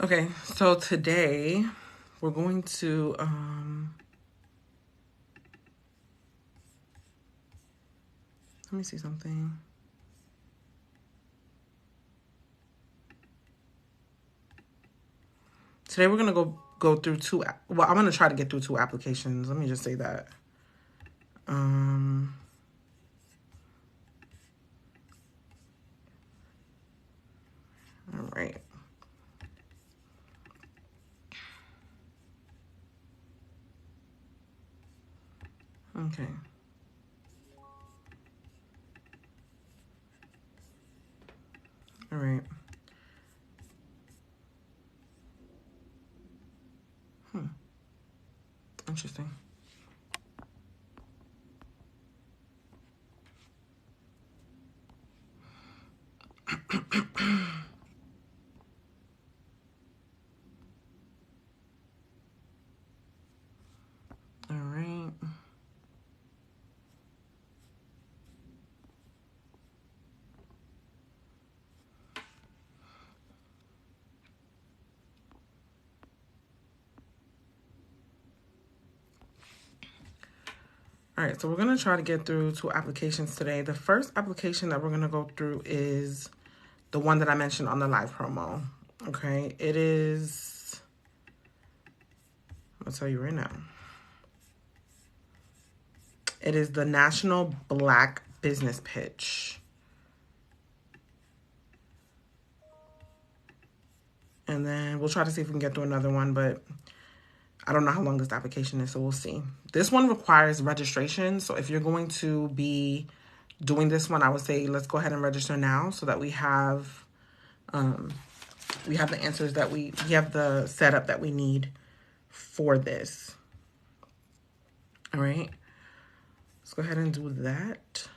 Okay, so today we're going to let me see something. Today we're gonna go through well, I'm gonna try to get through 2 applications. Let me just say that. All right. Okay. All right. Interesting. All right. All right, so we're gonna try to get through 2 applications today. The first application that we're gonna go through is the one that I mentioned on the live promo. Okay, it is, I'll tell you right now. It is the National Black Business Pitch. And then we'll try to see if we can get through another one, but I don't know how long this application is, so we'll see. This one requires registration. So if you're going to be doing this one, I would say let's go ahead and register now so that we have the answers that we have the setup that we need for this. All right. Let's go ahead and do that.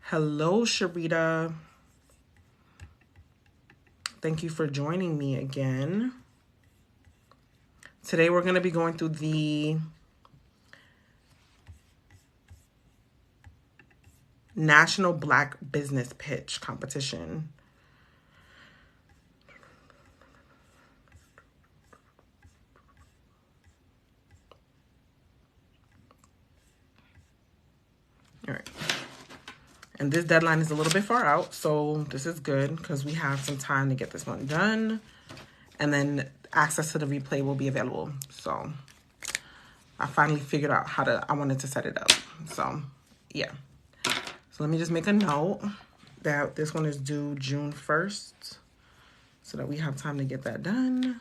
Hello, Sharita. Thank you for joining me again. Today we're going to be going through the National Black Business Pitch competition. All right. And this deadline is a little bit far out, so this is good because we have some time to get this one done. And then access to the replay will be available. So I finally figured out I wanted to set it up. So yeah. So let me just make a note that this one is due June 1st so that we have time to get that done.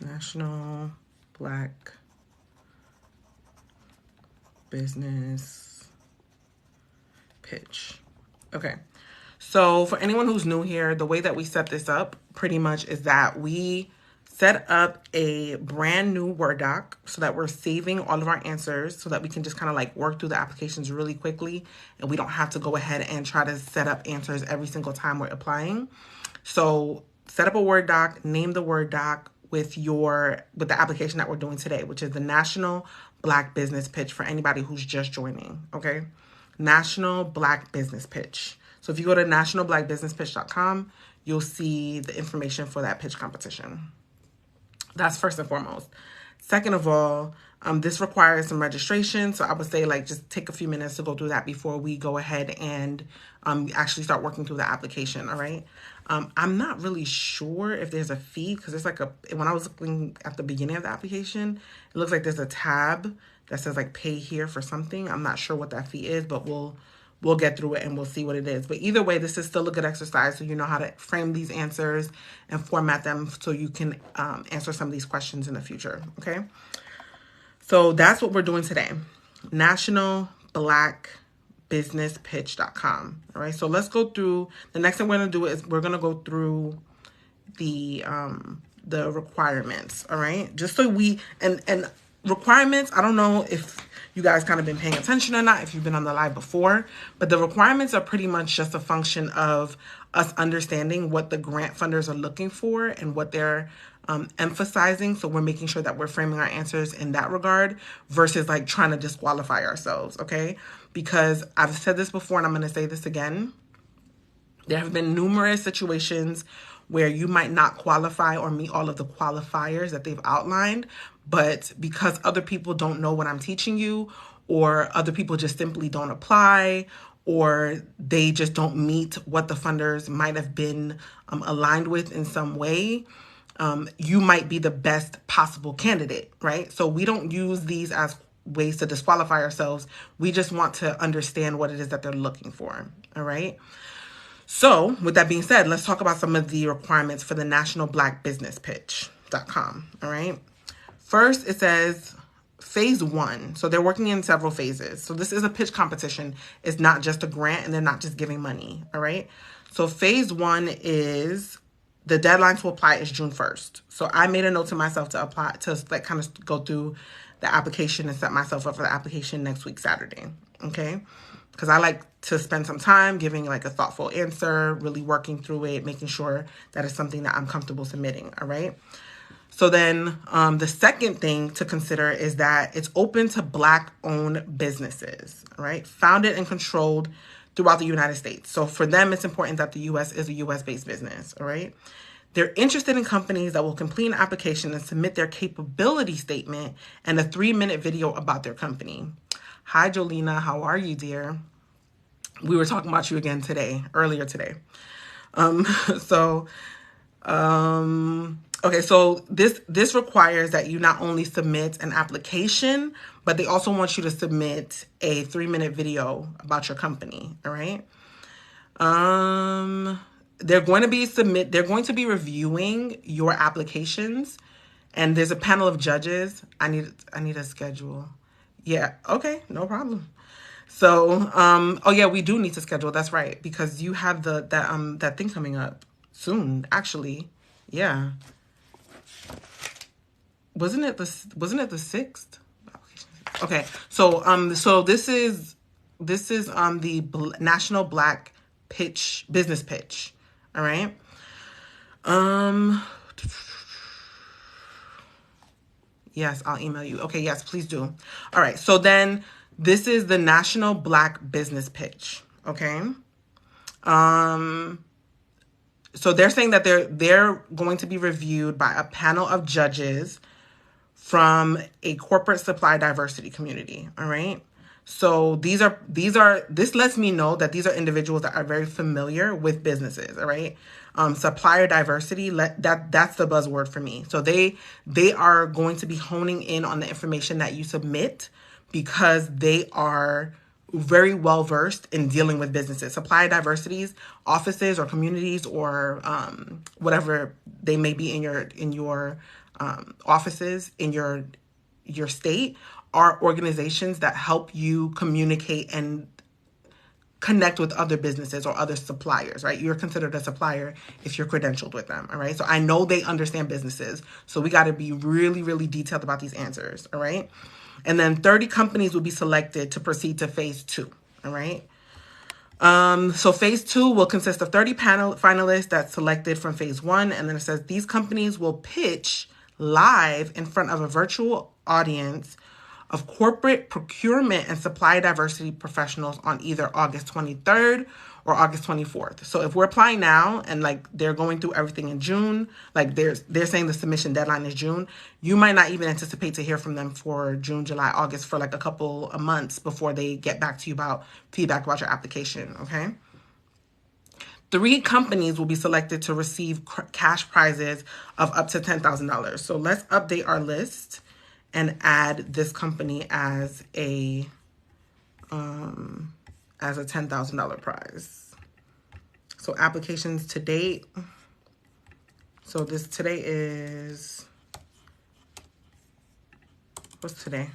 National Black Business Pitch. Okay. So for anyone who's new here, the way that we set this up pretty much is that we set up a brand new Word doc so that we're saving all of our answers so that we can just kind of like work through the applications really quickly and we don't have to go ahead and try to set up answers every single time we're applying. So set up a Word doc, name the Word doc with the application that we're doing today, which is the National Black Business Pitch for anybody who's just joining, okay? National Black Business Pitch. So if you go to nationalblackbusinesspitch.com, you'll see the information for that pitch competition. That's first and foremost. Second of all, this requires some registration. So I would say like just take a few minutes to go through that before we go ahead and actually start working through the application, all right? I'm not really sure if there's a fee because it's like when I was looking at the beginning of the application, it looks like there's a tab that says like pay here for something. I'm not sure what that fee is, but we'll get through it and we'll see what it is. But either way, this is still a good exercise so you know how to frame these answers and format them so you can answer some of these questions in the future, okay? So that's what we're doing today. nationalblackbusinesspitch.com. All right, so let's go through. The next thing we're going to do is we're going to go through the requirements, all right? Just so we, and requirements, I don't know if you guys kind of been paying attention or not, if you've been on the live before, but the requirements are pretty much just a function of us understanding what the grant funders are looking for and what they're emphasizing. So we're making sure that we're framing our answers in that regard versus like trying to disqualify ourselves, okay? Because I've said this before and I'm going to say this again. There have been numerous situations where you might not qualify or meet all of the qualifiers that they've outlined, but because other people don't know what I'm teaching you, or other people just simply don't apply, or they just don't meet what the funders might have been aligned with in some way, you might be the best possible candidate, right? So we don't use these as ways to disqualify ourselves. We just want to understand what it is that they're looking for, all right? So with that being said, let's talk about some of the requirements for the National Black Business Pitch.com. All right. First, it says phase 1. So they're working in several phases. So this is a pitch competition. It's not just a grant and they're not just giving money. All right. So phase 1 is the deadline to apply is June 1st. So I made a note to myself to apply, to like kind of go through the application and set myself up for the application next week, Saturday. Okay. Because I like to spend some time giving like a thoughtful answer, really working through it, making sure that it's something that I'm comfortable submitting, all right? So then the second thing to consider is that it's open to Black-owned businesses, all right? Founded and controlled throughout the United States. So for them, it's important that the U.S. is a U.S.-based business, all right? They're interested in companies that will complete an application and submit their capability statement and a 3-minute video about their company. Hi, Jolina. How are you, dear? We were talking about you again today, earlier today. Okay, so this requires that you not only submit an application, but they also want you to submit a 3-minute video about your company, all right? They're going to be reviewing your applications, and there's a panel of judges. I need a schedule. Yeah, okay, no problem. So, oh yeah, we do need to schedule. That's right, because you have that thing coming up soon. Actually, yeah. Wasn't it the 6th? Okay, so this is the National Black Business Pitch. All right. Yes, I'll email you. Okay, yes, please do. All right, so then this is the National Black Business Pitch, okay? So they're saying that they're going to be reviewed by a panel of judges from a corporate supply diversity community, all right? So this lets me know that these are individuals that are very familiar with businesses, all right? Supplier diversity, that's the buzzword for me. So they are going to be honing in on the information that you submit because they are very well versed in dealing with businesses, supplier diversities, offices or communities or whatever they may be in your offices in your state are organizations that help you communicate and connect with other businesses or other suppliers, right? You're considered a supplier if you're credentialed with them, all right? So I know they understand businesses, so we got to be really, really detailed about these answers, all right? And then 30 companies will be selected to proceed to phase 2, all right? So phase 2 will consist of 30 finalists that's selected from phase 1, and then it says these companies will pitch live in front of a virtual audience of corporate procurement and supply diversity professionals on either August 23rd or August 24th. So if we're applying now and like they're going through everything in June, like they're saying the submission deadline is June, you might not even anticipate to hear from them for June, July, August for like a couple of months before they get back to you about feedback about your application, okay? 3 companies will be selected to receive cash prizes of up to $10,000. So let's update our list and add this company as a $10,000 prize. So applications to date. So today is, what's today?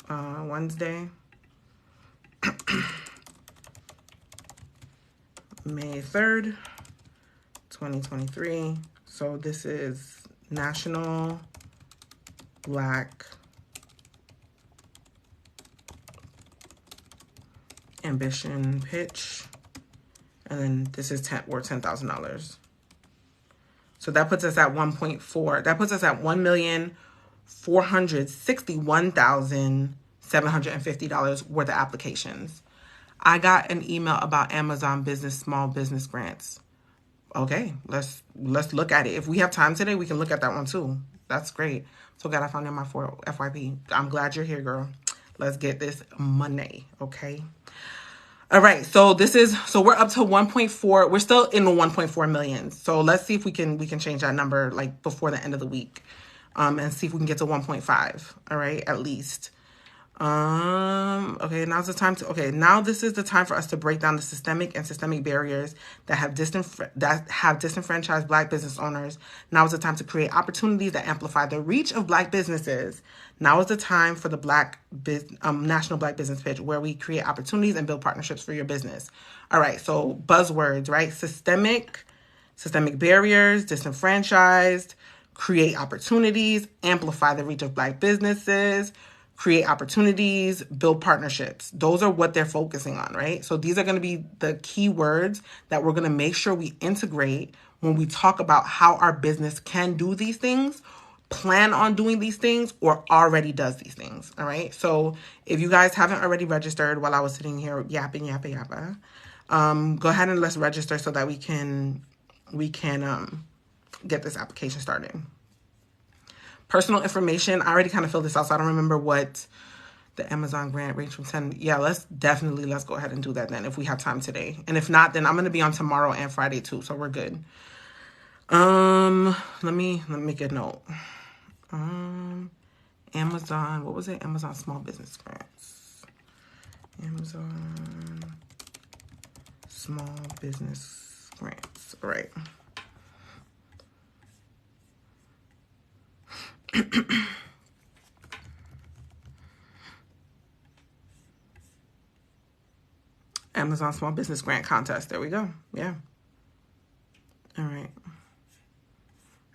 Wednesday. May 3rd, 2023. So this is National Black Ambition pitch. And then this is worth $10,000. So that puts us at 1.4. That puts us at $1,461,750 worth of applications. I got an email about Amazon Business Small Business Grants. Okay, let's look at it. If we have time today, we can look at that one too. That's great. So glad I found in my FYP. I'm glad you're here, girl. Let's get this money, okay? All right, so we're up to 1.4. We're still in the 1.4 million. So let's see if we can change that number like before the end of the week, and see if we can get to 1.5. All right, at least. Okay, now's the time to, okay, now this is the time for us to break down the systemic barriers that have disenfranchised Black business owners. Now is the time to create opportunities that amplify the reach of Black businesses. Now is the time for the National Black Business Pitch, where we create opportunities and build partnerships for your business. All right, so buzzwords, right? Systemic barriers, disenfranchised, create opportunities, amplify the reach of Black businesses, create opportunities, build partnerships. Those are what they're focusing on, right? So these are going to be the key words that we're going to make sure we integrate when we talk about how our business can do these things, plan on doing these things, or already does these things, all right? So if you guys haven't already registered while I was sitting here yapping, go ahead and let's register so that we can get this application started. Personal information, I already kind of filled this out, so I don't remember what the Amazon grant range from 10. Yeah, let's go ahead and do that then if we have time today. And if not, then I'm going to be on tomorrow and Friday too, so we're good. Let me make a note. Amazon, what was it? Amazon Small Business Grants. Amazon Small Business Grants. All right. Amazon Small Business Grant Contest. There we go. Yeah. All right.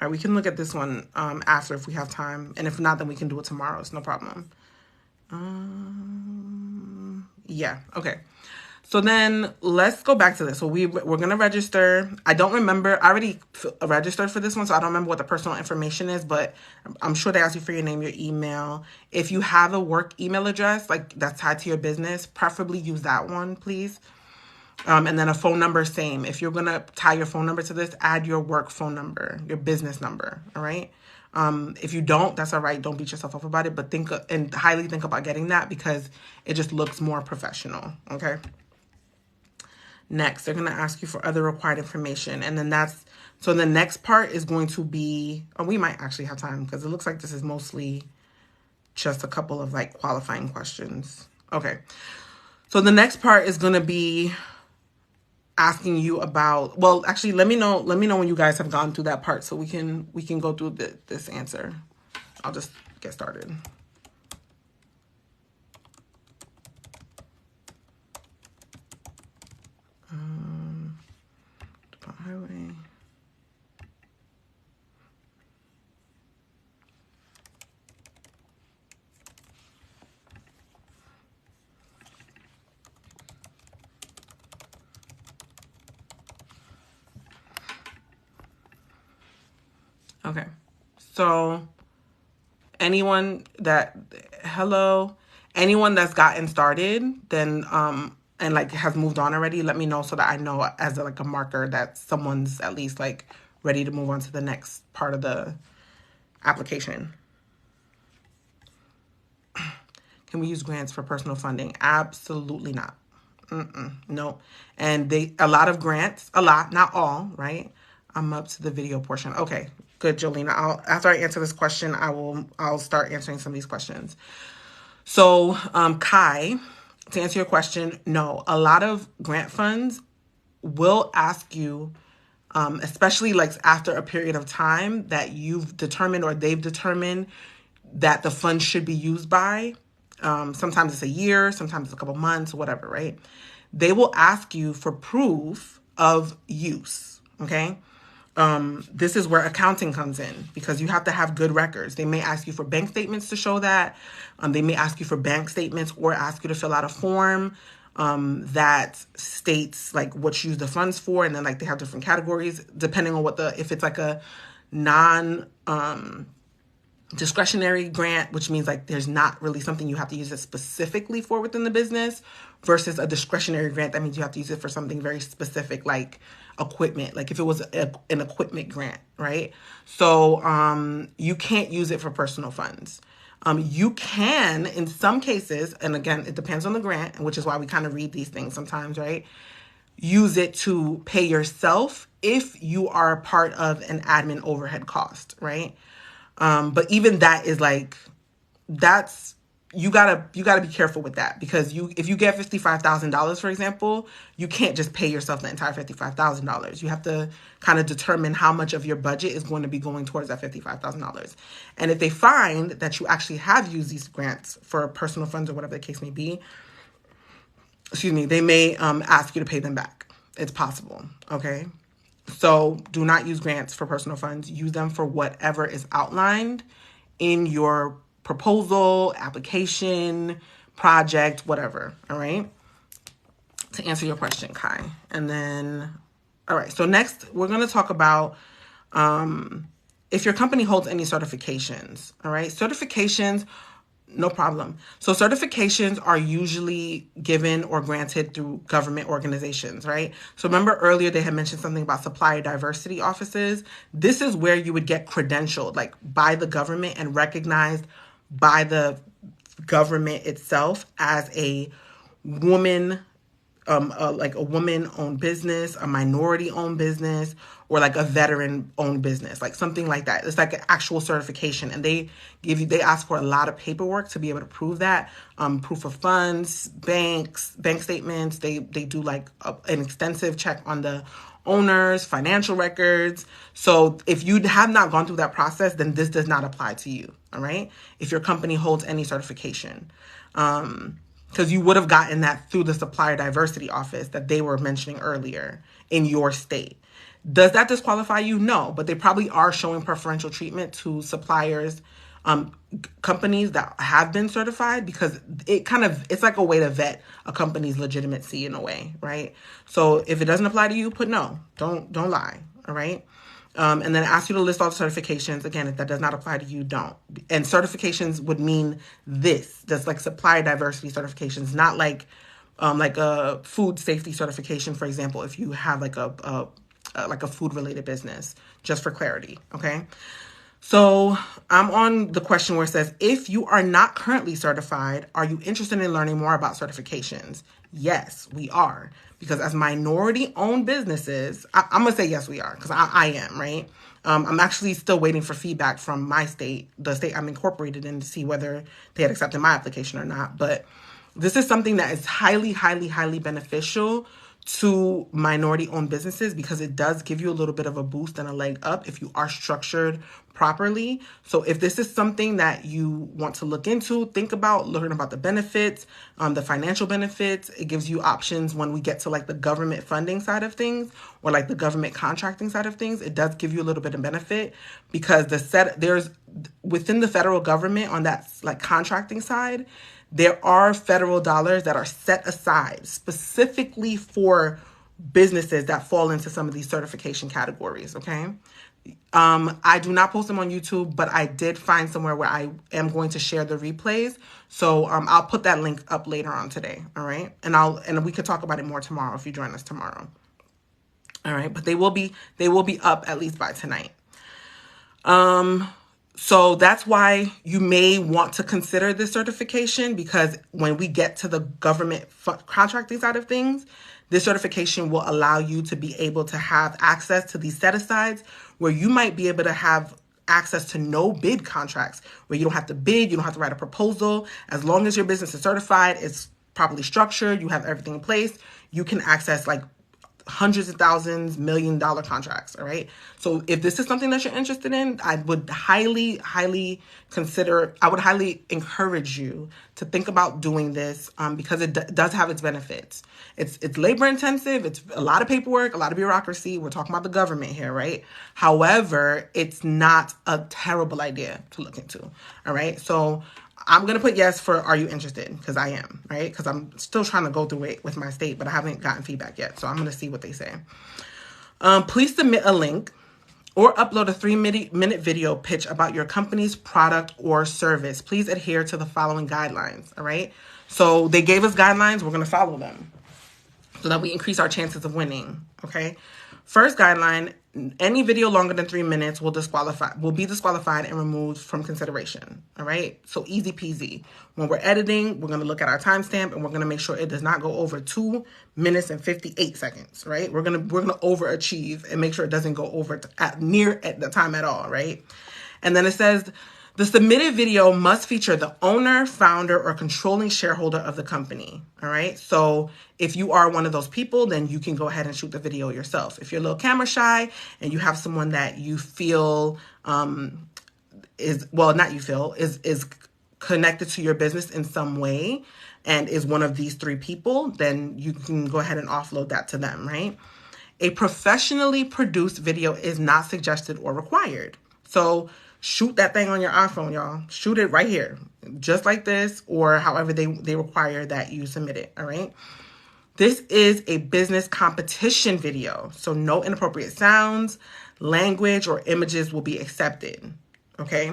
All right, we can look at this one after if we have time. And if not, then we can do it tomorrow. It's no problem. Yeah, okay. So then let's go back to this. So we're going to register. I don't remember. I already registered for this one, so I don't remember what the personal information is, but I'm sure they ask you for your name, your email. If you have a work email address, like that's tied to your business, preferably use that one, please. And then a phone number, same. If you're going to tie your phone number to this, add your work phone number, your business number, all right? If you don't, that's all right. Don't beat yourself up about it, but highly think about getting that because it just looks more professional, okay? Next, they're going to ask you for other required information. And then so the next part is going to be, we might actually have time because it looks like this is mostly just a couple of like qualifying questions. Okay. So the next part is going to be asking you about, well, actually, let me know when you guys have gone through that part so we can go through this answer. I'll just get started. Highway. Okay, so anyone that's gotten started, then and like has moved on already, let me know so that I know as a marker that someone's at least like ready to move on to the next part of the application. Can we use grants for personal funding? Absolutely not. No. And a lot of grants, not all, right? I'm up to the video portion. Okay, good, Jolena. After I answer this question, I'll start answering some of these questions. So, Kai, to answer your question, no, a lot of grant funds will ask you, especially like after a period of time that you've determined or they've determined that the fund should be used by. Sometimes it's a year, sometimes it's a couple months, whatever, right? They will ask you for proof of use, okay? This is where accounting comes in, because you have to have good records. They may ask you for bank statements to show that. They may ask you for bank statements or ask you to fill out a form that states like what you use the funds for. And then like they have different categories depending on if it's like a non discretionary grant, which means like there's not really something you have to use it specifically for within the business, versus a discretionary grant, that means you have to use it for something very specific, like equipment, like if it was an equipment grant, right? So you can't use it for personal funds. You can, in some cases, and again, it depends on the grant, which is why we kind of read these things sometimes, right? Use it to pay yourself if you are part of an admin overhead cost, right? But even that is like, you gotta be careful with that, because if you get $55,000, for example, you can't just pay yourself the entire $55,000. You have to kind of determine how much of your budget is going to be going towards that $55,000. And if they find that you actually have used these grants for personal funds or whatever the case may be, they may ask you to pay them back. It's possible, okay? So do not use grants for personal funds. Use them for whatever is outlined in your proposal, application, project, whatever, all right? To answer your question, Kai. And then, all right, so next we're going to talk about if your company holds any certifications, all right? Certifications, no problem. So certifications are usually given or granted through government organizations, right? So remember earlier they had mentioned something about supplier diversity offices. This is where you would get credentialed, like by the government and recognized by the government itself as a woman, like a woman-owned business, a minority-owned business, or like a veteran-owned business, like something like that. It's like an actual certification, and they ask for a lot of paperwork to be able to prove that, proof of funds, bank statements. They do like an extensive check on the owners, financial records. So if you have not gone through that process, then this does not apply to you, all right? If your company holds any certification. Because you would have gotten that through the supplier diversity office that they were mentioning earlier in your state. Does that disqualify you? No, but they probably are showing preferential treatment to suppliers, companies that have been certified, because it's like a way to vet a company's legitimacy in a way, right? So if it doesn't apply to you, put no. Don't lie, all right? And then ask you to list all the certifications. Again, if that does not apply to you, don't. And certifications would mean that's like supplier diversity certifications, not like a food safety certification, for example, if you have like a food related business, just for clarity. Okay. So I'm on the question where it says, if you are not currently certified, are you interested in learning more about certifications? Yes, we are. Because as minority-owned businesses, I'm going to say yes, we are, because I am, right? I'm actually still waiting for feedback from my state, the state I'm incorporated in, to see whether they had accepted my application or not. But this is something that is highly, highly, highly beneficial to minority-owned businesses, because it does give you a little bit of a boost and a leg up if you are structured properly. So if this is something that you want to look into, think about, learn about the benefits, the financial benefits. It gives you options when we get to like the government funding side of things, or like the government contracting side of things. It does give you a little bit of benefit, because there's within the federal government on that like contracting side, there are federal dollars that are set aside specifically for businesses that fall into some of these certification categories, okay? I do not post them on YouTube, but I did find somewhere where I am going to share the replays. So I'll put that link up later on today, all right? And we could talk about it more tomorrow if you join us tomorrow. All right, but they will be up at least by tonight. So that's why you may want to consider this certification, because when we get to the government contracting side of things, this certification will allow you to be able to have access to these set-asides, where you might be able to have access to no bid contracts, where you don't have to bid, you don't have to write a proposal. As long as your business is certified, it's properly structured, you have everything in place, you can access like hundreds of thousands, $1 million contracts. All right. So if this is something that you're interested in, I would highly encourage you to think about doing this, because it does have its benefits. It's labor intensive. It's a lot of paperwork, a lot of bureaucracy. We're talking about the government here, right? However, it's not a terrible idea to look into. All right. So I'm going to put yes for are you interested? Because I am, right? Because I'm still trying to go through it with my state, but I haven't gotten feedback yet. So I'm going to see what they say. Please submit a link or upload a 3-minute video pitch about your company's product or service. Please adhere to the following guidelines, all right? So they gave us guidelines. We're going to follow them so that we increase our chances of winning, okay? First guideline, any video longer than 3 minutes will be disqualified and removed from consideration, all right? So easy peasy. When we're editing, we're going to look at our timestamp and we're going to make sure it does not go over 2 minutes and 58 seconds, right? We're going to overachieve and make sure it doesn't go over at the time at all, right? And then it says the submitted video must feature the owner, founder, or controlling shareholder of the company, all right? So if you are one of those people, then you can go ahead and shoot the video yourself. If you're a little camera shy and you have someone that you feel is connected to your business in some way and is one of these 3 people, then you can go ahead and offload that to them, right? A professionally produced video is not suggested or required. So shoot that thing on your iPhone, y'all. Shoot it right here, just like this, or however they require that you submit it, all right? This is a business competition video, so no inappropriate sounds, language, or images will be accepted, okay?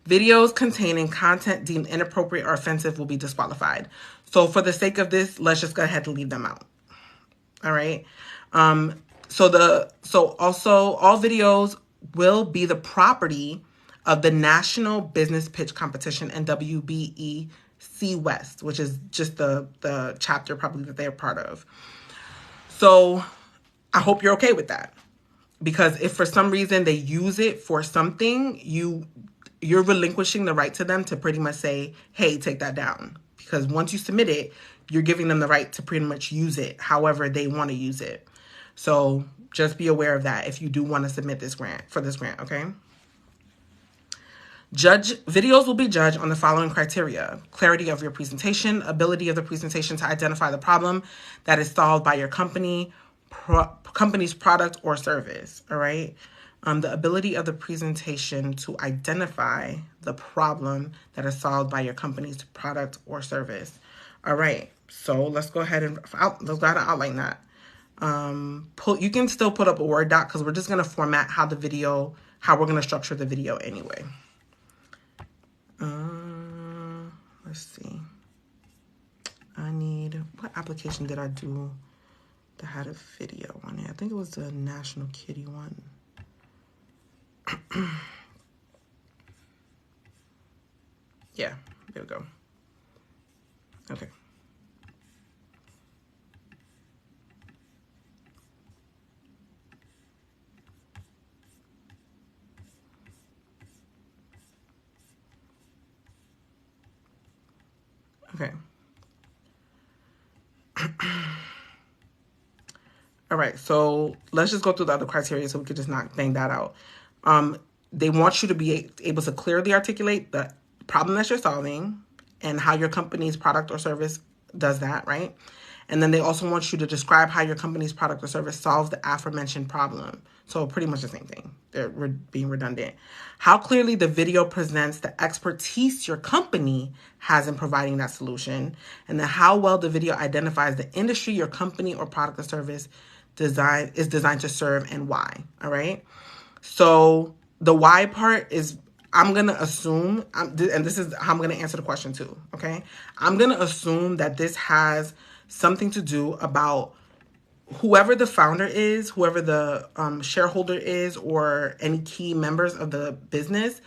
Videos containing content deemed inappropriate or offensive will be disqualified. So for the sake of this, let's just go ahead and leave them out, all right? So also all videos will be the property of the National Business Pitch Competition and WBEC West, which is just the chapter probably that they're part of. So I hope you're okay with that, because if for some reason they use it for something, you're relinquishing the right to them to pretty much say, hey, take that down. Because once you submit it, you're giving them the right to pretty much use it however they want to use it. So just be aware of that if you do want to submit this grant, okay? Videos will be judged on the following criteria: clarity of your presentation, ability of the presentation to identify the problem that is solved by your company's product or service, all right? The ability of the presentation to identify the problem that is solved by your company's product or service. All right, so let's go ahead and outline that. You can still put up a Word doc because we're just going to format how we're going to structure the video anyway. Let's see. What application did I do that had a video on it? I think it was the National Kitty one. Yeah, there we go. Okay. Okay. All right, so let's just go through the other criteria so we could just bang that out. They want you to be able to clearly articulate the problem that you're solving and how your company's product or service does that, right? And then they also want you to describe how your company's product or service solves the aforementioned problem. So pretty much the same thing. They're being redundant. How clearly the video presents the expertise your company has in providing that solution, and then how well the video identifies the industry your company or product or service is designed to serve and why, all right? So the why part is, I'm going to assume, and this is how I'm going to answer the question too, okay? I'm going to assume that this has something to do about whoever the founder is, whoever the shareholder is, or any key members of the business.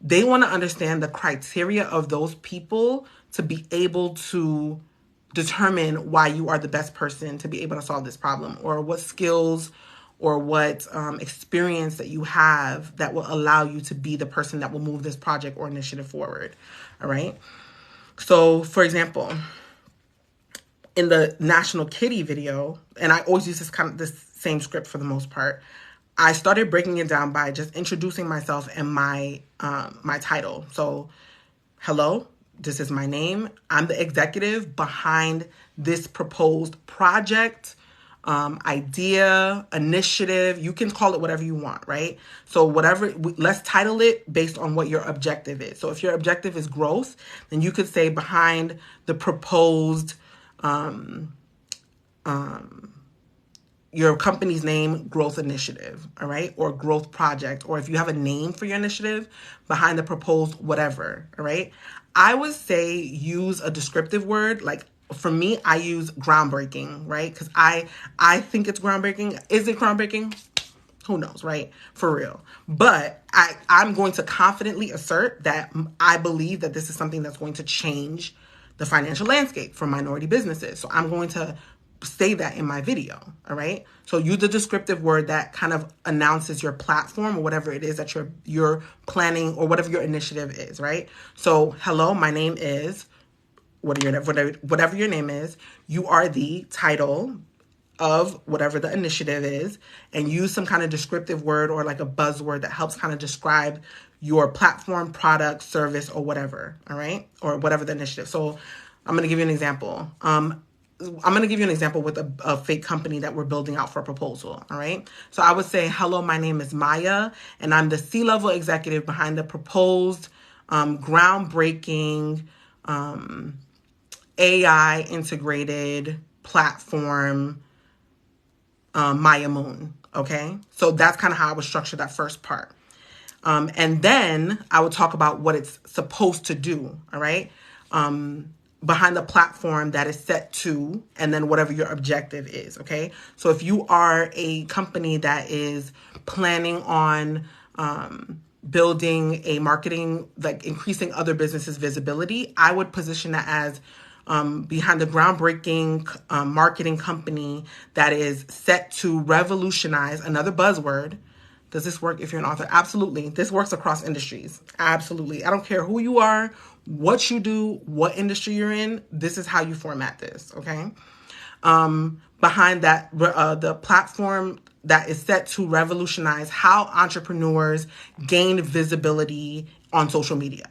They want to understand the criteria of those people to be able to determine why you are the best person to be able to solve this problem, or what skills or what experience that you have that will allow you to be the person that will move this project or initiative forward, all right? So, for example, in the National Kitty video, and I always use this same script for the most part, I started breaking it down by just introducing myself and my my title. So, hello, this is my name. I'm the executive behind this proposed project, idea, initiative. You can call it whatever you want, right? So let's title it based on what your objective is. So if your objective is growth, then you could say behind the proposed, your company's name, growth initiative, all right? Or growth project, or if you have a name for your initiative, behind the proposed whatever, all right? I would say use a descriptive word. Like for me, I use groundbreaking, right? Because I think it's groundbreaking. Is it groundbreaking? Who knows, right? For real. But I'm going to confidently assert that I believe that this is something that's going to change the financial landscape for minority businesses. So I'm going to say that in my video, all right? So use the descriptive word that kind of announces your platform or whatever it is that you're planning or whatever your initiative is, right? So, hello, my name is, whatever your name is, you are the title of whatever the initiative is, and use some kind of descriptive word or like a buzzword that helps kind of describe your platform, product, service, or whatever, all right? Or whatever the initiative. So I'm going to give you an example. I'm going to give you an example with a fake company that we're building out for a proposal, all right? So I would say, hello, my name is Maya, and I'm the C-level executive behind the proposed groundbreaking AI integrated platform, Maya Moon, okay? So that's kind of how I would structure that first part. And then I would talk about what it's supposed to do, all right? Behind the platform that is set to, and then whatever your objective is, okay? So if you are a company that is planning on building a marketing, like increasing other businesses' visibility, I would position that as behind the groundbreaking marketing company that is set to revolutionize, another buzzword. Does this work if you're an author? Absolutely. This works across industries. Absolutely. I don't care who you are, what you do, what industry you're in. This is how you format this, okay? Behind that, the platform that is set to revolutionize how entrepreneurs gain visibility on social media,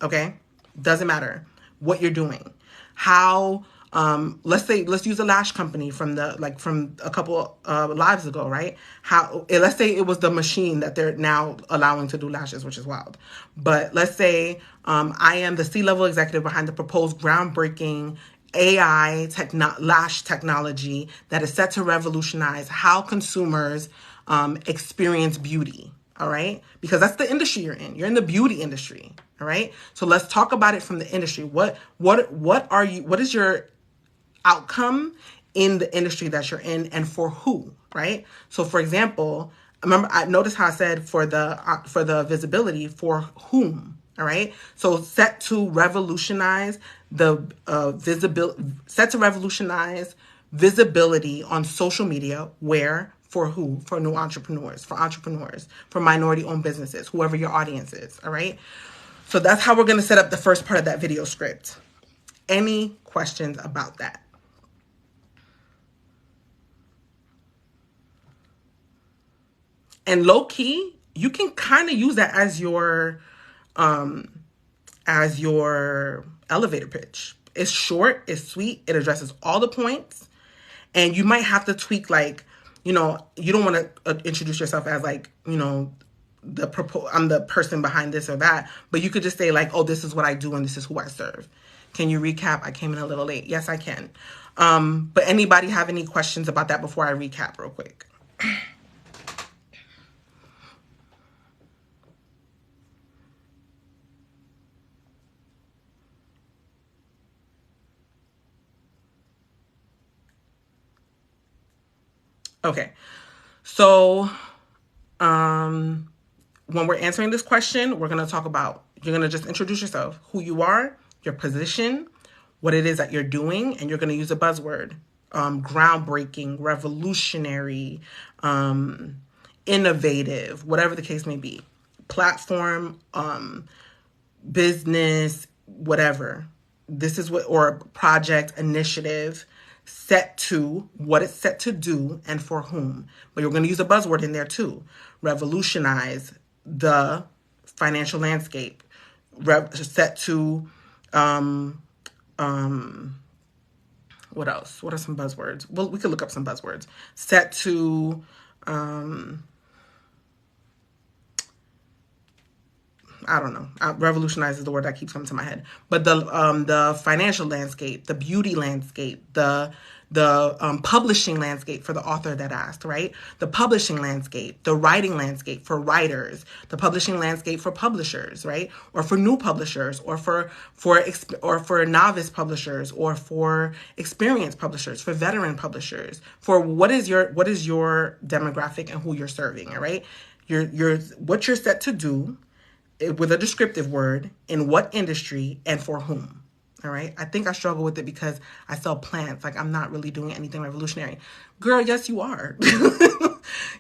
okay? Doesn't matter what you're doing. How, let's use a lash company from a couple lives ago, right? Let's say it was the machine that they're now allowing to do lashes, which is wild. But let's say I am the C-level executive behind the proposed groundbreaking AI lash technology that is set to revolutionize how consumers experience beauty. All right, because that's the industry you're in. You're in the beauty industry. All right, so let's talk about it from the industry. What is your outcome in the industry that you're in, and for who? Right. So, for example, I noticed how I said for the visibility, for whom. All right. So set to revolutionize visibility on social media. Where? For who? For new entrepreneurs, for minority-owned businesses, whoever your audience is, all right? So that's how we're going to set up the first part of that video script. Any questions about that? And low-key, you can kind of use that as your elevator pitch. It's short, it's sweet, it addresses all the points, and you might have to tweak, like, you don't want to introduce yourself as like, I'm the person behind this or that, but you could just say like, oh, this is what I do and this is who I serve. Can you recap? I came in a little late. Yes, I can. But anybody have any questions about that before I recap real quick? Okay. So, when we're answering this question, you're going to just introduce yourself, who you are, your position, what it is that you're doing, and you're going to use a buzzword, groundbreaking, revolutionary, innovative, whatever the case may be, platform, business, whatever. This is or project, initiative. set to, what it's set to do, and for whom. But you're going to use a buzzword in there too. Revolutionize the financial landscape. Set to, what else? What are some buzzwords? Well, we could look up some buzzwords. Set to, I don't know. Revolutionize is the word that keeps coming to my head. But the financial landscape, the beauty landscape, the publishing landscape for the author that asked, right? The publishing landscape, the writing landscape for writers, the publishing landscape for publishers, right? Or for new publishers, or for novice publishers, or for experienced publishers, for veteran publishers, for what is your demographic and who you're serving, all right? What you're set to do with a descriptive word, in what industry, and for whom. All right. I think I struggle with it because I sell plants. Like, I'm not really doing anything revolutionary. Girl, yes, you are.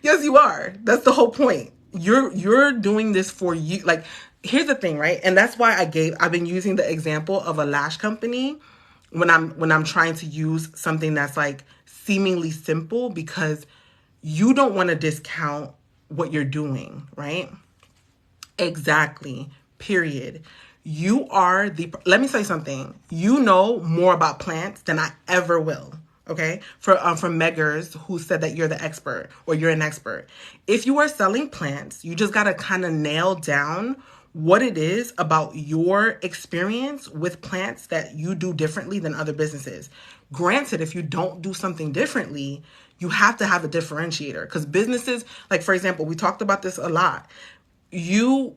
Yes, you are. That's the whole point. You're doing this for you. Like, here's the thing, right? And that's why I've been using the example of a lash company when I'm trying to use something that's like seemingly simple, because you don't want to discount what you're doing, right? Exactly. Period. Let me say something. You know more about plants than I ever will. Okay. From Meggers, who said that you're the expert, or you're an expert. If you are selling plants, you just got to kind of nail down what it is about your experience with plants that you do differently than other businesses. Granted, if you don't do something differently, you have to have a differentiator, because businesses, like, for example, we talked about this a lot. You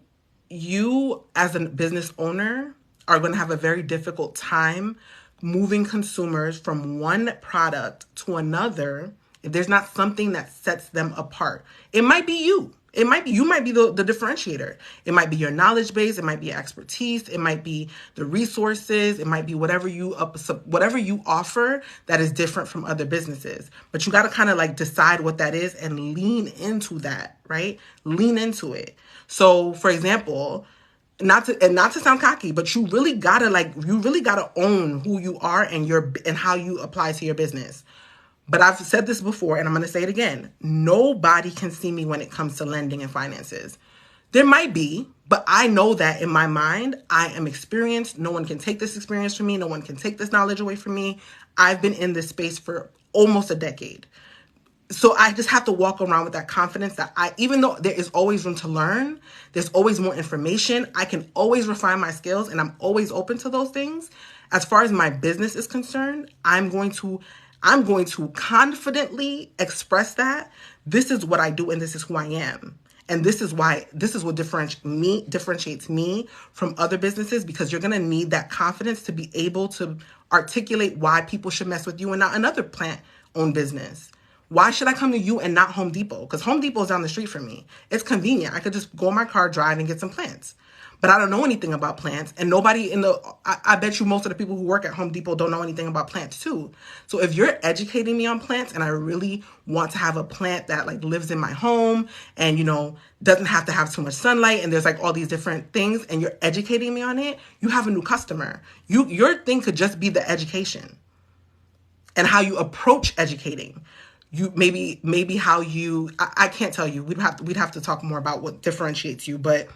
as a business owner are going to have a very difficult time moving consumers from one product to another if there's not something that sets them apart. It might be you. You might be the differentiator. It might be your knowledge base. It might be your expertise. It might be the resources. It might be whatever you offer that is different from other businesses. But you got to kind of like decide what that is and lean into that, right? Lean into it. So, for example, not to sound cocky, but you really gotta own who you are and how you apply to your business. But I've said this before, and I'm going to say it again. Nobody can see me when it comes to lending and finances. There might be, but I know that in my mind, I am experienced. No one can take this experience from me. No one can take this knowledge away from me. I've been in this space for almost a decade. So I just have to walk around with that confidence that even though there is always room to learn, there's always more information, I can always refine my skills, and I'm always open to those things. As far as my business is concerned, I'm going to confidently express that this is what I do and this is who I am. And this is what differentiates me from other businesses, because you're going to need that confidence to be able to articulate why people should mess with you and not another plant-owned business. Why should I come to you and not Home Depot? Because Home Depot is down the street from me. It's convenient. I could just go in my car, drive, and get some plants. But I don't know anything about plants. And nobody I bet you most of the people who work at Home Depot don't know anything about plants too. So if you're educating me on plants, and I really want to have a plant that like lives in my home and, doesn't have to have too much sunlight, and there's like all these different things, and you're educating me on it, you have a new customer. Your thing could just be the education and how you approach educating. You maybe how you, I can't tell you. We'd have to talk more about what differentiates you, but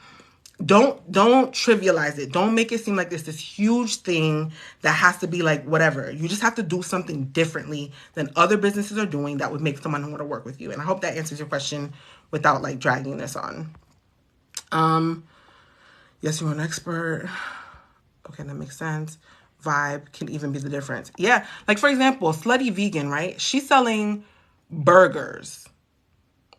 don't trivialize it. Don't make it seem like this huge thing that has to be like whatever. You just have to do something differently than other businesses are doing that would make someone want to work with you. And I hope that answers your question without like dragging this on. Yes, you're an expert. Okay, that makes sense. Vibe can even be the difference. Yeah, like for example, Slutty Vegan, right? She's selling burgers,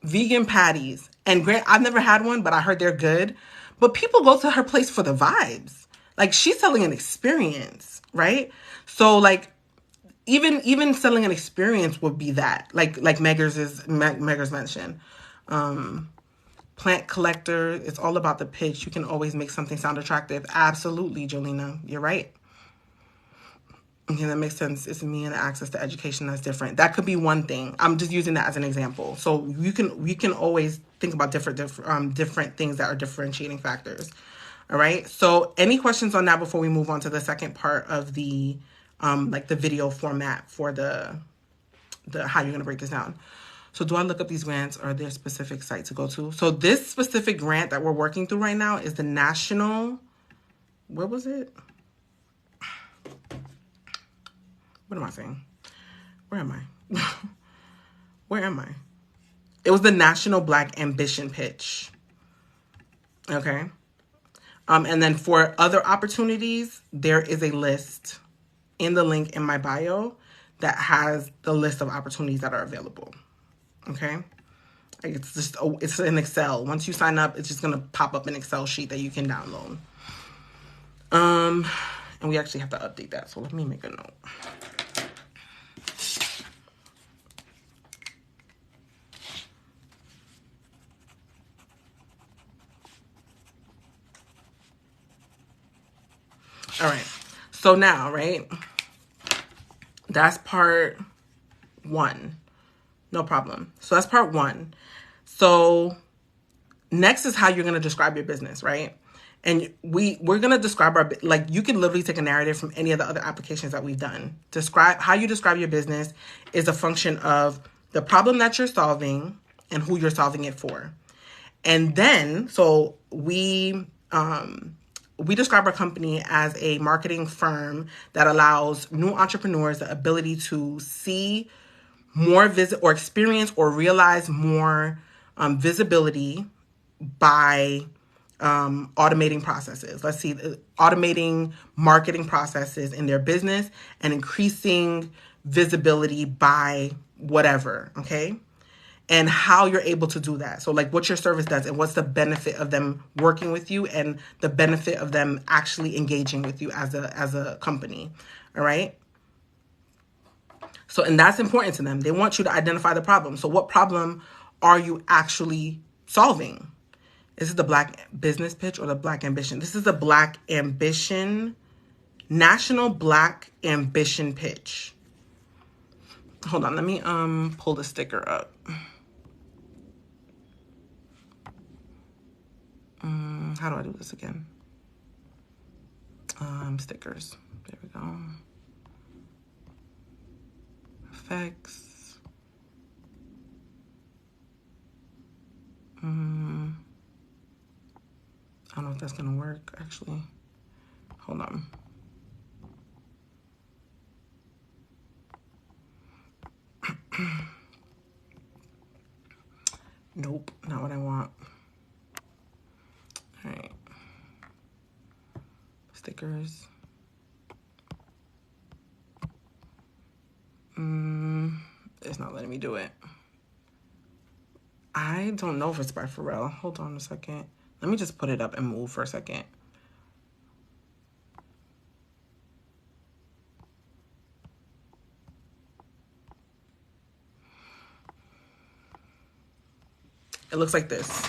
vegan patties, and I've never had one, but I heard they're good. But people go to her place for the vibes. Like, she's selling an experience, right? So like even selling an experience would be that. Like Meggers mentioned. Plant collector, it's all about the pitch. You can always make something sound attractive. Absolutely, Jolena, you're right. Okay, that makes sense. It's me and the access to education that's different. That could be one thing. I'm just using that as an example. So we can always think about different things that are differentiating factors. All right. So any questions on that before we move on to the second part of the like the video format for the how you're going to break this down. So do I look up these grants or their specific site to go to? So this specific grant that we're working through right now is the national, what was it? What am I saying? Where am I? Where am I? It was the National Black Ambition Pitch. Okay. And then for other opportunities, there is a list in the link in my bio that has the list of opportunities that are available. Okay. It's just, it's in Excel. Once you sign up, it's just going to pop up an Excel sheet that you can download. And we actually have to update that. So let me make a note. All right. So now, right? That's part 1. No problem. So that's part 1. So next is how you're going to describe your business, right? And we're going to describe our, like, you can literally take a narrative from any of the other applications that we've done. Describe how you describe your business is a function of the problem that you're solving and who you're solving it for. And then, so we describe our company as a marketing firm that allows new entrepreneurs the ability to see more or experience or realize more visibility by automating processes. Let's see, automating marketing processes in their business and increasing visibility by whatever, okay? And how you're able to do that. So like what your service does and what's the benefit of them working with you and the benefit of them actually engaging with you as a company, all right? So, and that's important to them. They want you to identify the problem. So what problem are you actually solving? Is it the Black Business Pitch or the Black Ambition? This is the Black Ambition, National Black Ambition Pitch. Hold on, let me pull the sticker up. How do I do this again? Stickers. There we go. Effects. I don't know if that's gonna work, actually. Hold on. Nope, not what I want. All right. Stickers. It's not letting me do it. I don't know if it's by Pharrell. Hold on a second. Let me just put it up and move for a second. It looks like this.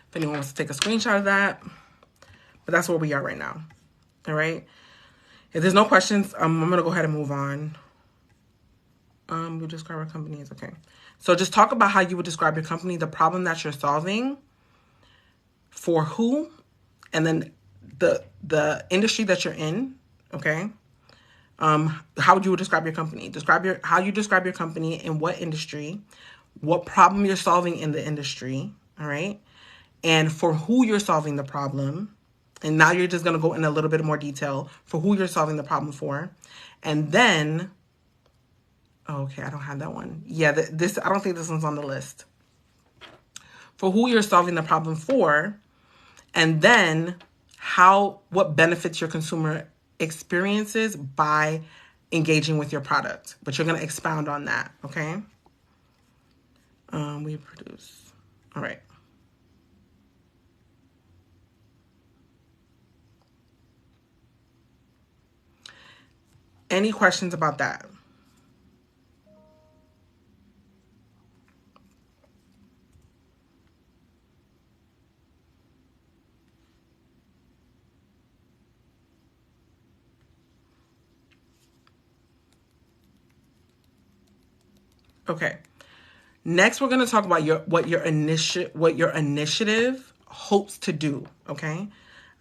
If anyone wants to take a screenshot of that. But that's where we are right now. All right. If there's no questions, I'm going to go ahead and move on. We describe our company as okay. So just talk about how you would describe your company, the problem that you're solving, for who, and then the industry that you're in. Okay. How would you describe your company? How you describe your company in what industry, what problem you're solving in the industry. All right. And for who you're solving the problem. And now you're just going to go in a little bit more detail for who you're solving the problem for. And then, okay, I don't have that one. Yeah, I don't think this one's on the list. For who you're solving the problem for. And then what benefits your consumer experiences by engaging with your product. But you're going to expound on that, okay? We produce. All right. Any questions about that? Okay. Next, we're going to talk about what your initiative hopes to do. Okay.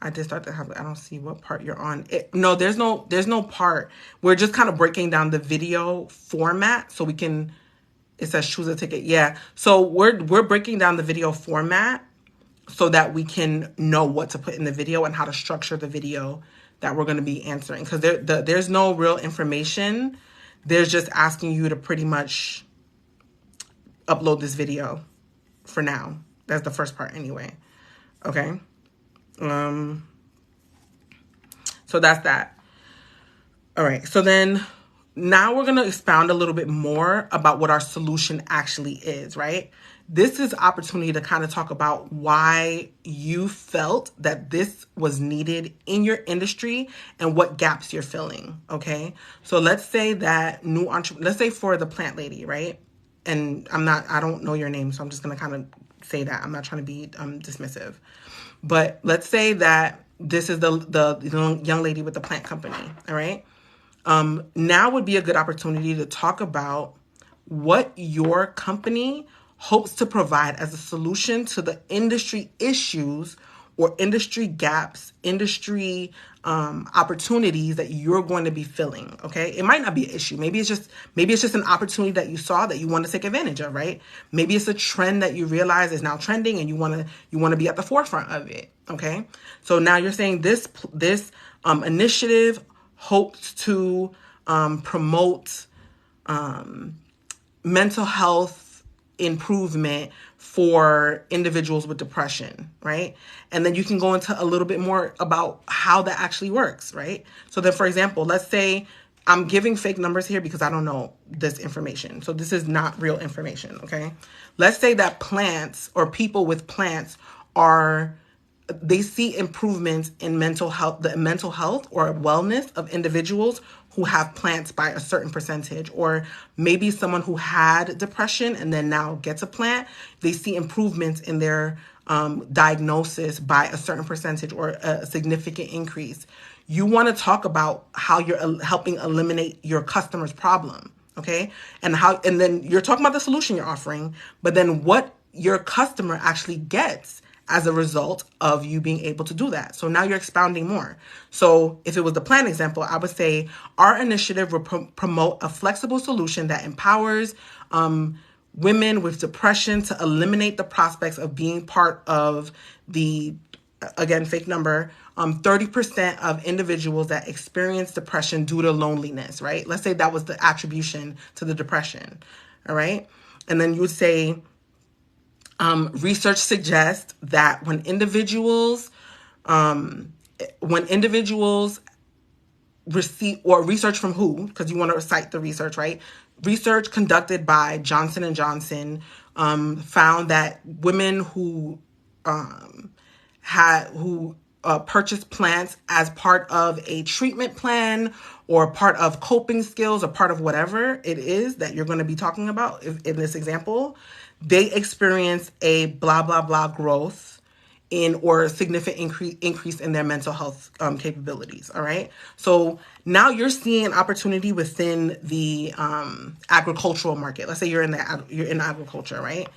I just start to have, I don't see what part you're on. No, there's no part. We're just kind of breaking down the video format so we can, it says choose a ticket. Yeah. So we're breaking down the video format so that we can know what to put in the video and how to structure the video that we're going to be answering. Because there's no real information. There's just asking you to pretty much upload this video for now. That's the first part anyway. Okay. So that's that. All right. So then now we're going to expound a little bit more about what our solution actually is, right? This is opportunity to kind of talk about why you felt that this was needed in your industry and what gaps you're filling. Okay. So let's say that let's say for the plant lady, right? And I don't know your name, so I'm just going to kind of say that. I'm not trying to be dismissive. But let's say that this is the young lady with the plant company, all right? Now would be a good opportunity to talk about what your company hopes to provide as a solution to the industry issues or industry gaps, industry opportunities that you're going to be filling. Okay, it might not be an issue. Maybe it's just an opportunity that you saw that you want to take advantage of. Right? Maybe it's a trend that you realize is now trending, and you want to be at the forefront of it. Okay, so now you're saying this initiative hopes to promote mental health improvement for individuals with depression, right? And then you can go into a little bit more about how that actually works, right? So then, for example, let's say I'm giving fake numbers here because I don't know this information. So this is not real information, okay? Let's say that plants or people with plants they see improvements in mental health or wellness of individuals who have plants by a certain percentage, or maybe someone who had depression and then now gets a plant, they see improvements in their diagnosis by a certain percentage or a significant increase. You want to talk about how you're helping eliminate your customer's problem, okay? And then you're talking about the solution you're offering, but then what your customer actually gets as a result of you being able to do that. So now you're expounding more. So if it was the plan example, I would say our initiative will promote a flexible solution that empowers women with depression to eliminate the prospects of being part of the, again, fake number, 30% of individuals that experience depression due to loneliness, right? Let's say that was the attribution to the depression, all right? And then you would say, research suggests that when individuals receive, or research from who, because you want to cite the research, right? Research conducted by Johnson & Johnson found that women who purchased plants as part of a treatment plan or part of coping skills or part of whatever it is that you're going to be talking about in this example, they experience a blah, blah, blah growth or significant increase in their mental health capabilities. All right. So now you're seeing an opportunity within the agricultural market. Let's say you're in agriculture, right?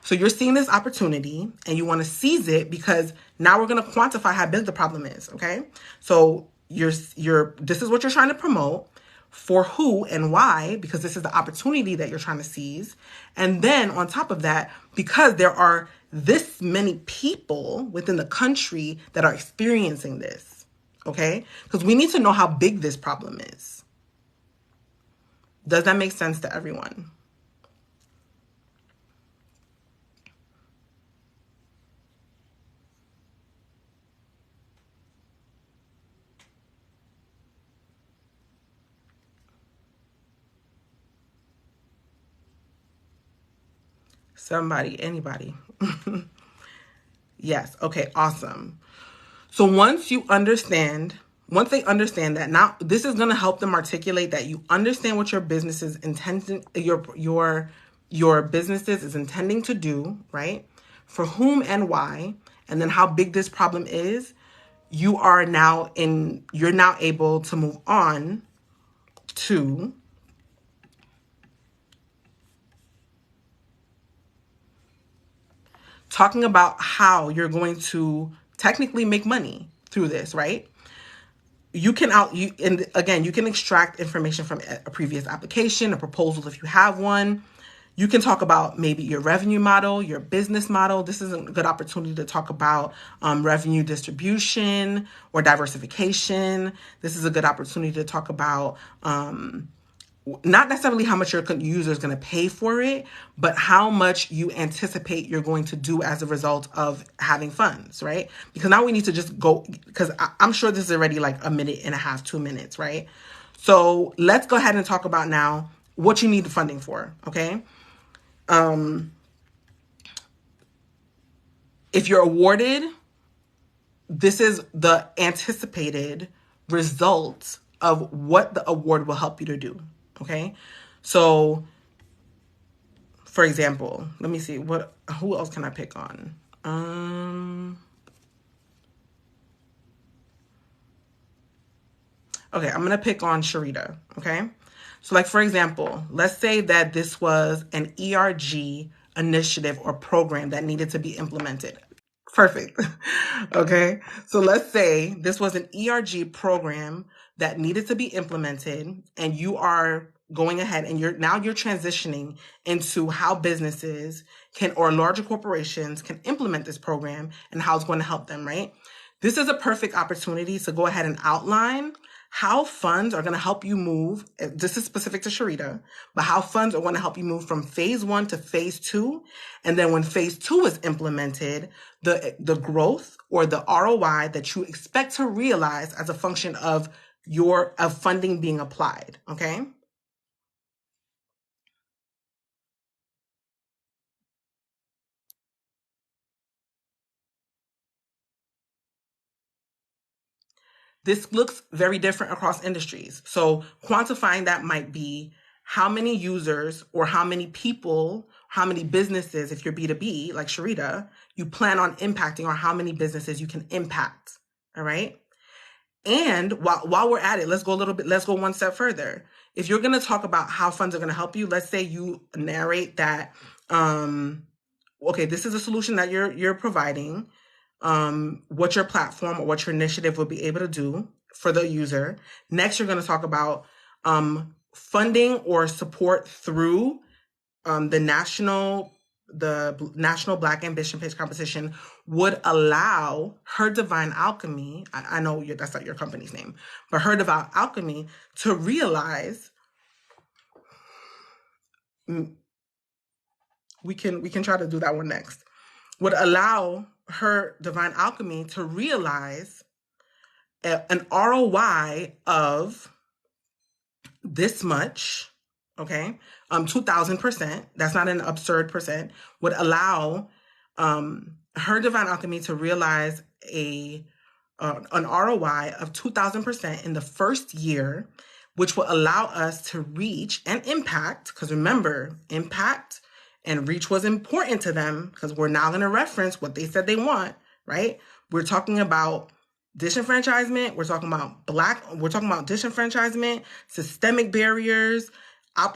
So you're seeing this opportunity and you want to seize it because now we're going to quantify how big the problem is. Okay. So this is what you're trying to promote. For who and why, because this is the opportunity that you're trying to seize. And then on top of that, because there are this many people within the country that are experiencing this, okay? Because we need to know how big this problem is. Does that make sense to everyone? Somebody, anybody. Yes. Okay. Awesome. So once they understand that, now this is going to help them articulate that you understand what your business is intending, your businesses is intending to do, right? For whom and why, and then how big this problem is. You're now able to move on to talking about how you're going to technically make money through this, right? You can and again, you can extract information from a previous application, a proposal if you have one. You can talk about maybe your revenue model, your business model. This is a good opportunity to talk about revenue distribution or diversification. This is a good opportunity to talk about not necessarily how much your user is going to pay for it, but how much you anticipate you're going to do as a result of having funds, right? Because now we need to just go, because I'm sure this is already like a minute and a half, 2 minutes, right? So let's go ahead and talk about now what you need the funding for, okay? If you're awarded, this is the anticipated result of what the award will help you to do, okay? So for example, let me see who else can I pick on? Okay, I'm gonna pick on Sharita, okay? So like for example, let's say that this was an ERG initiative or program that needed to be implemented. Perfect. Okay. So let's say this was an ERG program that needed to be implemented and you are going ahead and you're transitioning into how businesses can or larger corporations can implement this program and how it's going to help them, right? This is a perfect opportunity to go ahead and outline how funds are going to help you move. This is specific to Sharita, but how funds are going to help you move from phase 1 to phase 2. And then when phase 2 is implemented, the growth or the ROI that you expect to realize as a function of funding being applied. Okay. This looks very different across industries. So quantifying that might be how many users or how many people, how many businesses, if you're B2B like Sharita, you plan on impacting, or how many businesses you can impact. All right. And while we're at it, let's go one step further. If you're going to talk about how funds are going to help you, let's say you narrate that, okay, this is a solution that you're providing, what your platform or what your initiative will be able to do for the user. Next, you're going to talk about funding or support through the National Black Ambition Pitch Competition would allow Her Divine Alchemy, I know that's not your company's name, but Her Divine Alchemy to realize, we can try to do that one next, would allow Her Divine Alchemy to realize an ROI of this much, okay, 2,000%, that's not an absurd percent, would allow Her Divine Alchemy to realize an ROI of 2,000% in the first year, which will allow us to reach and impact, because remember, impact and reach was important to them, because we're now going to reference what they said they want, right? We're talking about disenfranchisement, we're talking about disenfranchisement, systemic barriers,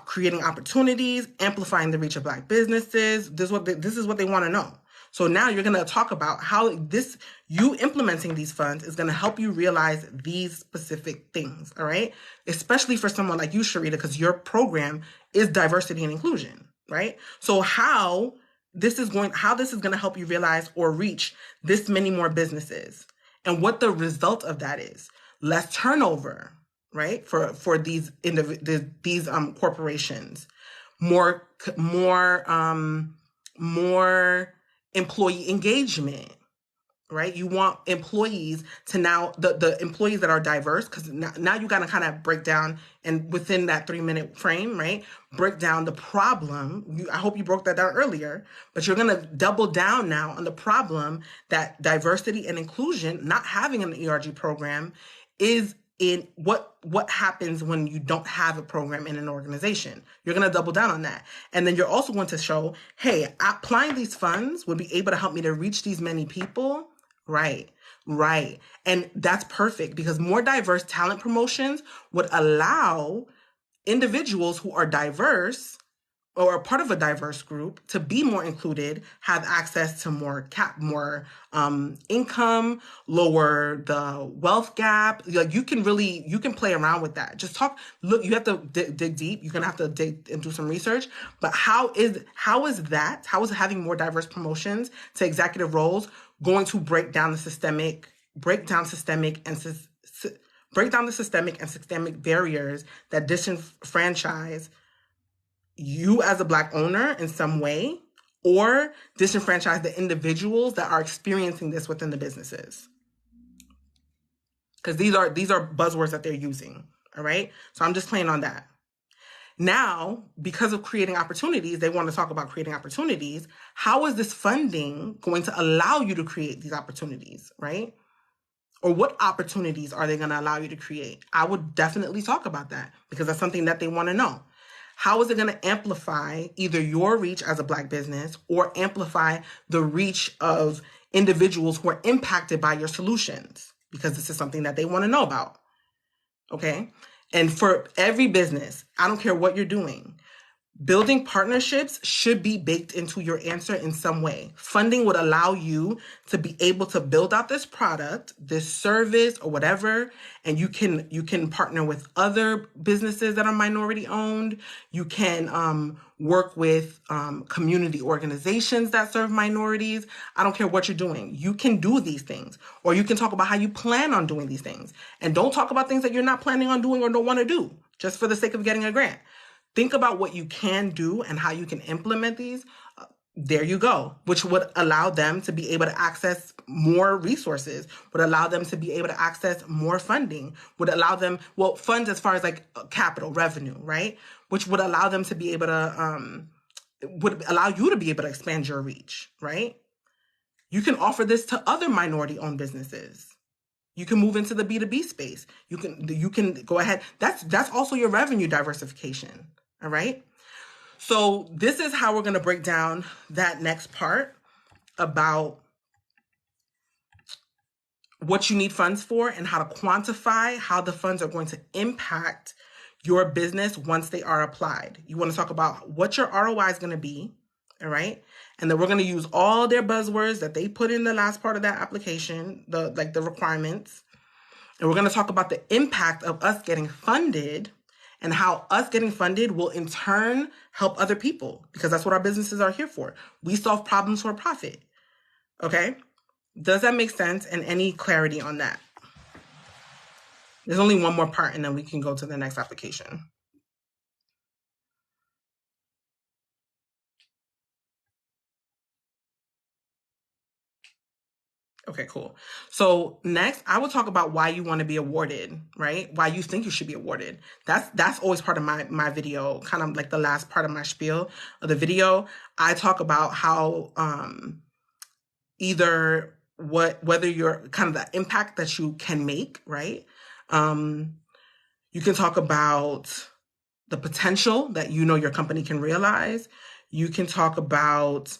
creating opportunities, amplifying the reach of Black businesses. This is what they want to know. So now you're going to talk about how you implementing these funds is going to help you realize these specific things, all right? Especially for someone like you, Sharita, because your program is diversity and inclusion, right? So how this is going to help you realize or reach this many more businesses, and what the result of that is: less turnover, right? For these corporations, more employee engagement, right? You want employees to now, the employees that are diverse, because now you got to kind of break down, and within that 3-minute frame, right? Break down the problem. I hope you broke that down earlier, but you're going to double down now on the problem that diversity and inclusion, not having an ERG program, is in what happens when you don't have a program in an organization. You're going to double down on that. And then you're also going to show, hey, applying these funds would be able to help me to reach these many people. Right. And that's perfect, because more diverse talent promotions would allow individuals who are diverse or a part of a diverse group to be more included, have access to more income, lower the wealth gap. Like you can play around with that. Just look, you have to dig deep. You're going to have to dig and do some research, but how is having more diverse promotions to executive roles going to break down the systemic and systemic barriers that disenfranchise you as a Black owner in some way, or disenfranchise the individuals that are experiencing this within the businesses? Because these are buzzwords that they're using. All right. So I'm just playing on that. Now, because of creating opportunities, they want to talk about creating opportunities. How is this funding going to allow you to create these opportunities, right? Or what opportunities are they going to allow you to create? I would definitely talk about that because that's something that they want to know. How is it going to amplify either your reach as a Black business or amplify the reach of individuals who are impacted by your solutions? Because this is something that they want to know about. Okay. And for every business, I don't care what you're doing, building partnerships should be baked into your answer in some way. Funding would allow you to be able to build out this product, this service, or whatever, and you can partner with other businesses that are minority owned. You can work with community organizations that serve minorities. I don't care what you're doing. You can do these things, or you can talk about how you plan on doing these things. And don't talk about things that you're not planning on doing or don't want to do just for the sake of getting a grant. Think about what you can do and how you can implement these. There you go, which would allow them to be able to access more resources, would allow them to be able to access more funding, would allow them, funds as far as like capital revenue, right? Which would allow them to be able to, would allow you to be able to expand your reach, right? You can offer this to other minority owned businesses. You can move into the B2B space. You can go ahead. That's also your revenue diversification. All right. So this is how we're going to break down that next part about what you need funds for and how to quantify how the funds are going to impact your business once they are applied. You want to talk about what your ROI is going to be. All right. And then we're going to use all their buzzwords that they put in the last part of that application, the requirements. And we're going to talk about the impact of us getting funded and how us getting funded will in turn help other people, because that's what our businesses are here for. We solve problems for profit. Okay? Does that make sense? And any clarity on that? There's only one more part and then we can go to the next application. Okay, cool. So next, I will talk about why you want to be awarded, right? Why you think you should be awarded. That's always part of my video, kind of like the last part of my spiel of the video. I talk about how whether you're kind of the impact that you can make, right? You can talk about the potential that your company can realize. You can talk about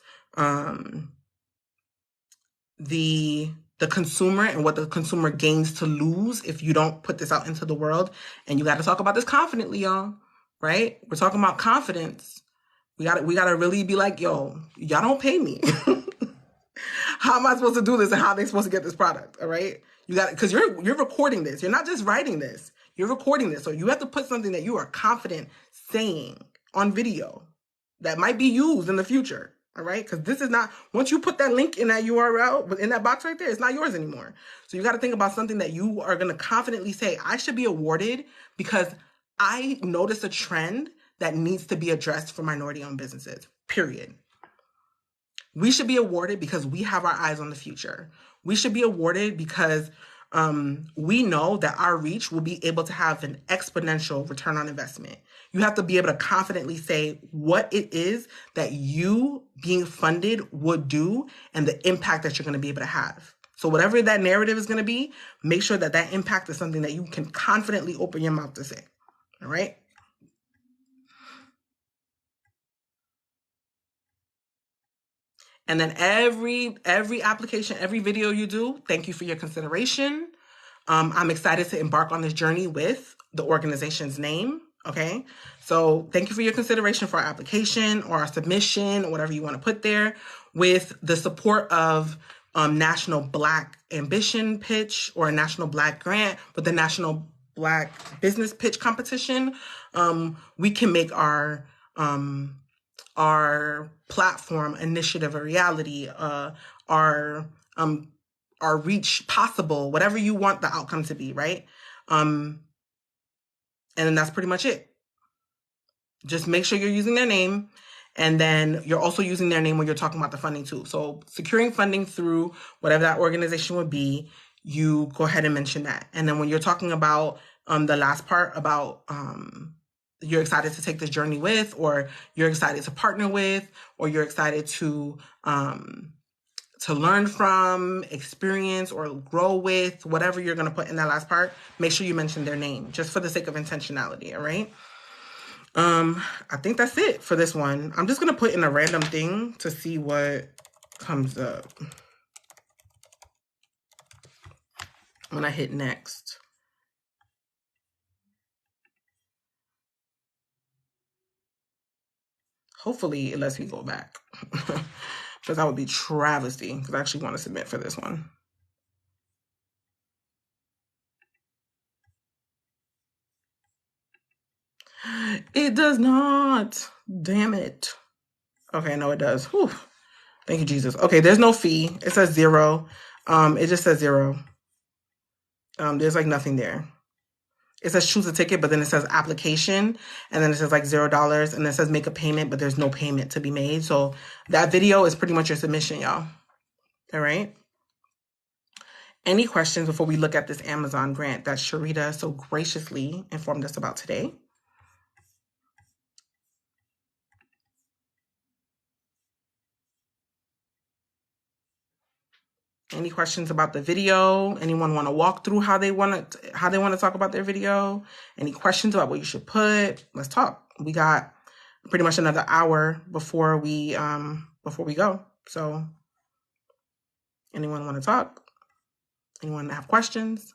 the consumer and what the consumer gains to lose if you don't put this out into the world. And you got to talk about this confidently, y'all, right? We're talking about confidence. We got to really be like, yo, y'all don't pay me. How am I supposed to do this and how are they supposed to get this product? All right. You got it. Because you're recording this. You're not just writing this. You're recording this. So you have to put something that you are confident saying on video that might be used in the future. All right. Because this is not, once you put that link in that URL, in that box right there, it's not yours anymore. So you got to think about something that you are going to confidently say, I should be awarded because I noticed a trend that needs to be addressed for minority owned businesses, period. We should be awarded because we have our eyes on the future. We should be awarded because we know that our reach will be able to have an exponential return on investment. You have to be able to confidently say what it is that you being funded would do and the impact that you're going to be able to have. So whatever that narrative is going to be, make sure that that impact is something that you can confidently open your mouth to say. All right. And then every application, every video you do, thank you for your consideration. I'm excited to embark on this journey with the organization's name. Okay, so thank you for your consideration for our application or our submission, or whatever you want to put there, with the support of National Black Ambition Pitch or a National Black Grant, with the National Black Business Pitch Competition. We can make our platform initiative a reality, our reach possible, whatever you want the outcome to be, right? And then that's pretty much it. Just make sure you're using their name, and then you're also using their name when you're talking about the funding too. So securing funding through whatever that organization would be, you go ahead and mention that. And then when you're talking about the last part about you're excited to take this journey with, or you're excited to partner with, or you're excited to learn from, experience, or grow with, whatever you're going to put in that last part, make sure you mention their name, just for the sake of intentionality, all right? I think that's it for this one. I'm just going to put in a random thing to see what comes up when I hit next. Hopefully it lets me go back, because that would be travesty, because I actually want to submit for this one. It does not. Damn it. Okay, no, it does. Whew. Thank you, Jesus. Okay, there's no fee. It says 0. It just says 0. There's like nothing there. It says choose a ticket, but then it says application, and then it says like $0, and then it says make a payment, but there's no payment to be made. So that video is pretty much your submission, y'all. All right. Any questions before we look at this Amazon grant that Sharita so graciously informed us about today? Any questions about the video? Anyone want to walk through how they want to talk about their video? Any questions about what you should put? Let's talk. We got pretty much another hour before we go. So anyone want to talk? Anyone have questions?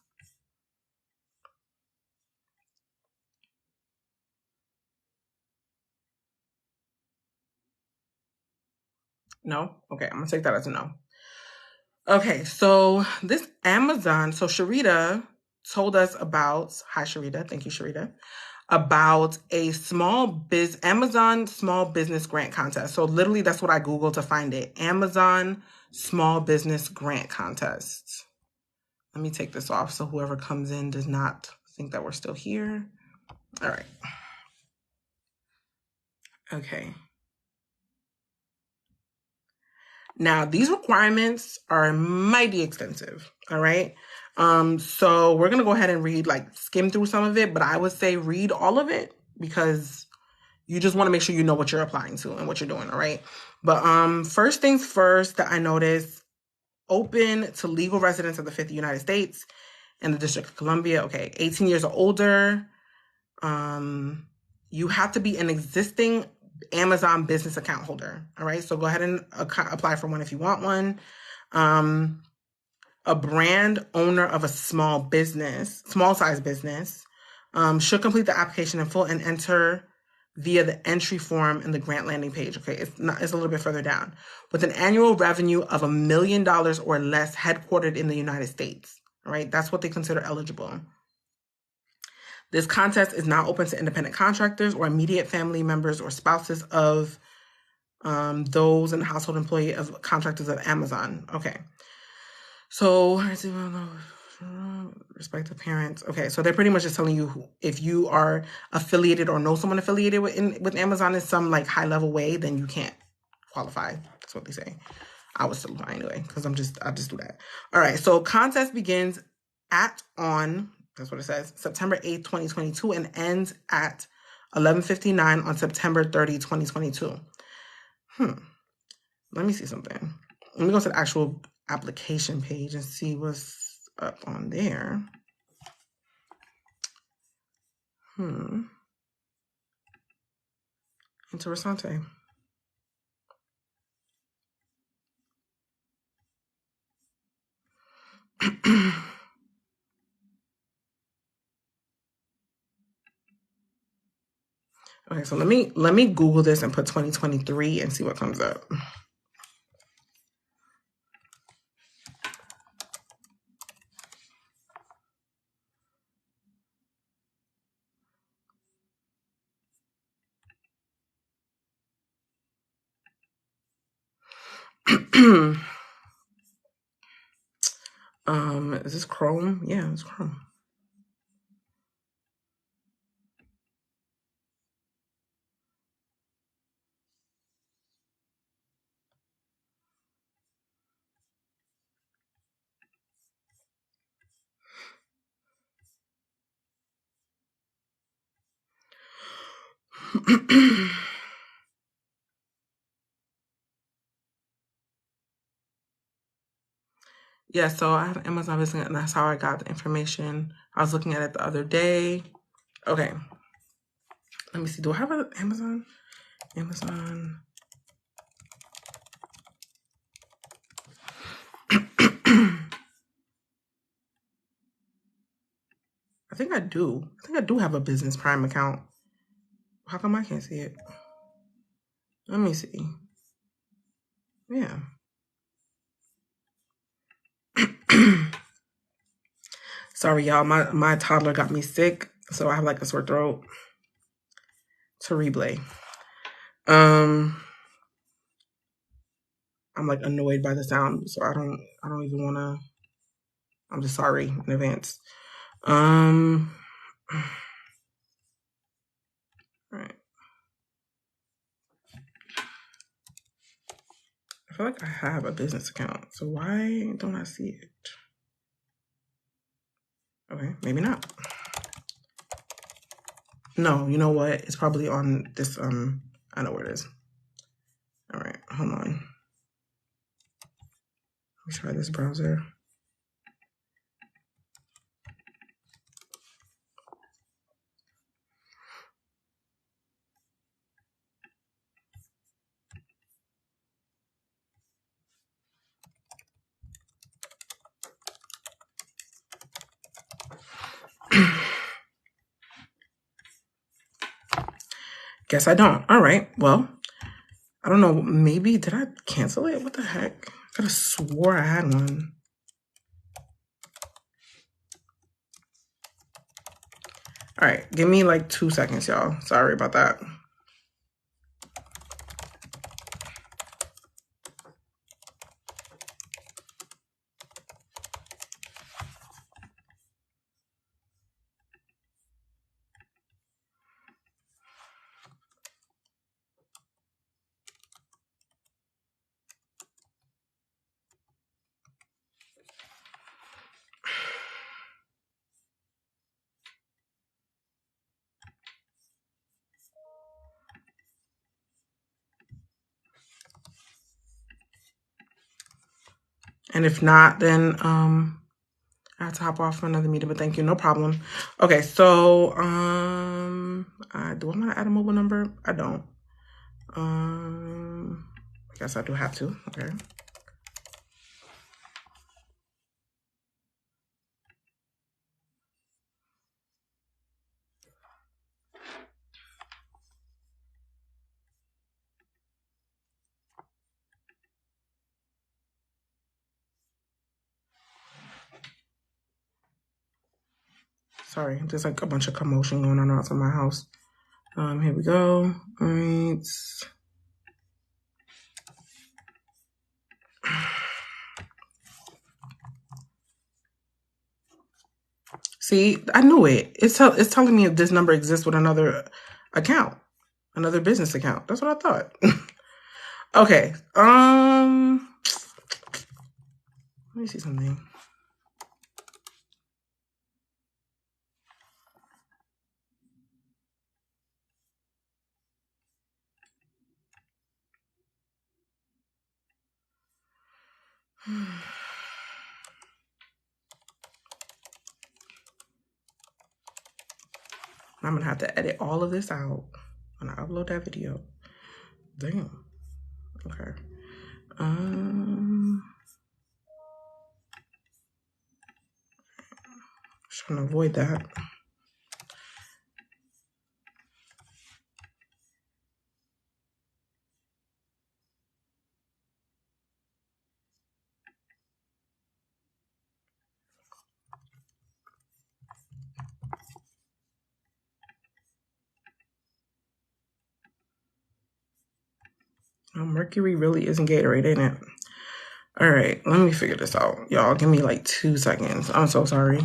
No? Okay, I'm gonna take that as a no. Okay, so this Amazon, so Sharita told us about, hi Sharita, thank you Sharita, about a Amazon small business grant contest. So literally that's what I Googled to find it. Amazon small business grant contest. Let me take this off so whoever comes in does not think that we're still here. All right. Okay. Now, these requirements are mighty extensive, all right? So we're going to go ahead and skim through some of it, but I would say read all of it, because you just want to make sure you know what you're applying to and what you're doing, all right? But first things first that I noticed, open to legal residents of the 50 United States and the District of Columbia. Okay, 18 years or older. You have to be an existing Amazon business account holder. All right, so go ahead and apply for one if you want one. A brand owner of a small size business, should complete the application in full and enter via the entry form in the grant landing page. Okay, it's a little bit further down. With an annual revenue of $1 million or less, headquartered in the United States. All right, that's what they consider eligible. This contest is not open to independent contractors or immediate family members or spouses of those in the household employee of contractors of Amazon. Okay. So, respective parents. Okay, so they're pretty much just telling you if you are affiliated or know someone affiliated with Amazon in some like high level way, then you can't qualify. That's what they say. I would still apply anyway, because I just do that. All right, so contest begins that's what it says, September 8th, 2022, and ends at 11:59 on September 30, 2022. Let me see something. Let me go to the actual application page and see what's up on there. Interessante. Okay, so let me Google this and put 2023 and see what comes up. Is this Chrome? Yeah, it's Chrome. Yeah, so I have Amazon business, and that's how I got the information. I was looking at it the other day. Okay, let me see. Do I have an Amazon? Amazon. I think I do. I think I do have a Business Prime account. How come I can't see it? Let me see. Yeah. Sorry, y'all. My toddler got me sick, so I have like a sore throat. Terrible. I'm like annoyed by the sound, so I don't even wanna. I'm just sorry in advance. All right. I feel like I have a business account, so why don't I see it? Okay, maybe not. No, you know what? It's probably on this. I know where it is. All right, hold on. Let me try this browser. Guess I don't. All right. Well, I don't know. Maybe did I cancel it? What the heck? I could have swore I had one. All right. Give me like 2 seconds, y'all. Sorry about that. And if not, then I have to hop off for another meeting, but thank you, no problem. Okay, so do I want to add a mobile number? I don't. I guess I do have to. Okay. Sorry, there's like a bunch of commotion going on outside my house. Here we go. All right. See, I knew it. It's telling me if this number exists with another account, another business account. That's what I thought. Okay. Let me see something. I'm gonna have to edit all of this out when I upload that video. Damn. Okay. Trying to avoid that. Oh, Mercury really isn't Gatorade, ain't it? All right, let me figure this out. Y'all, give me like 2 seconds. I'm so sorry.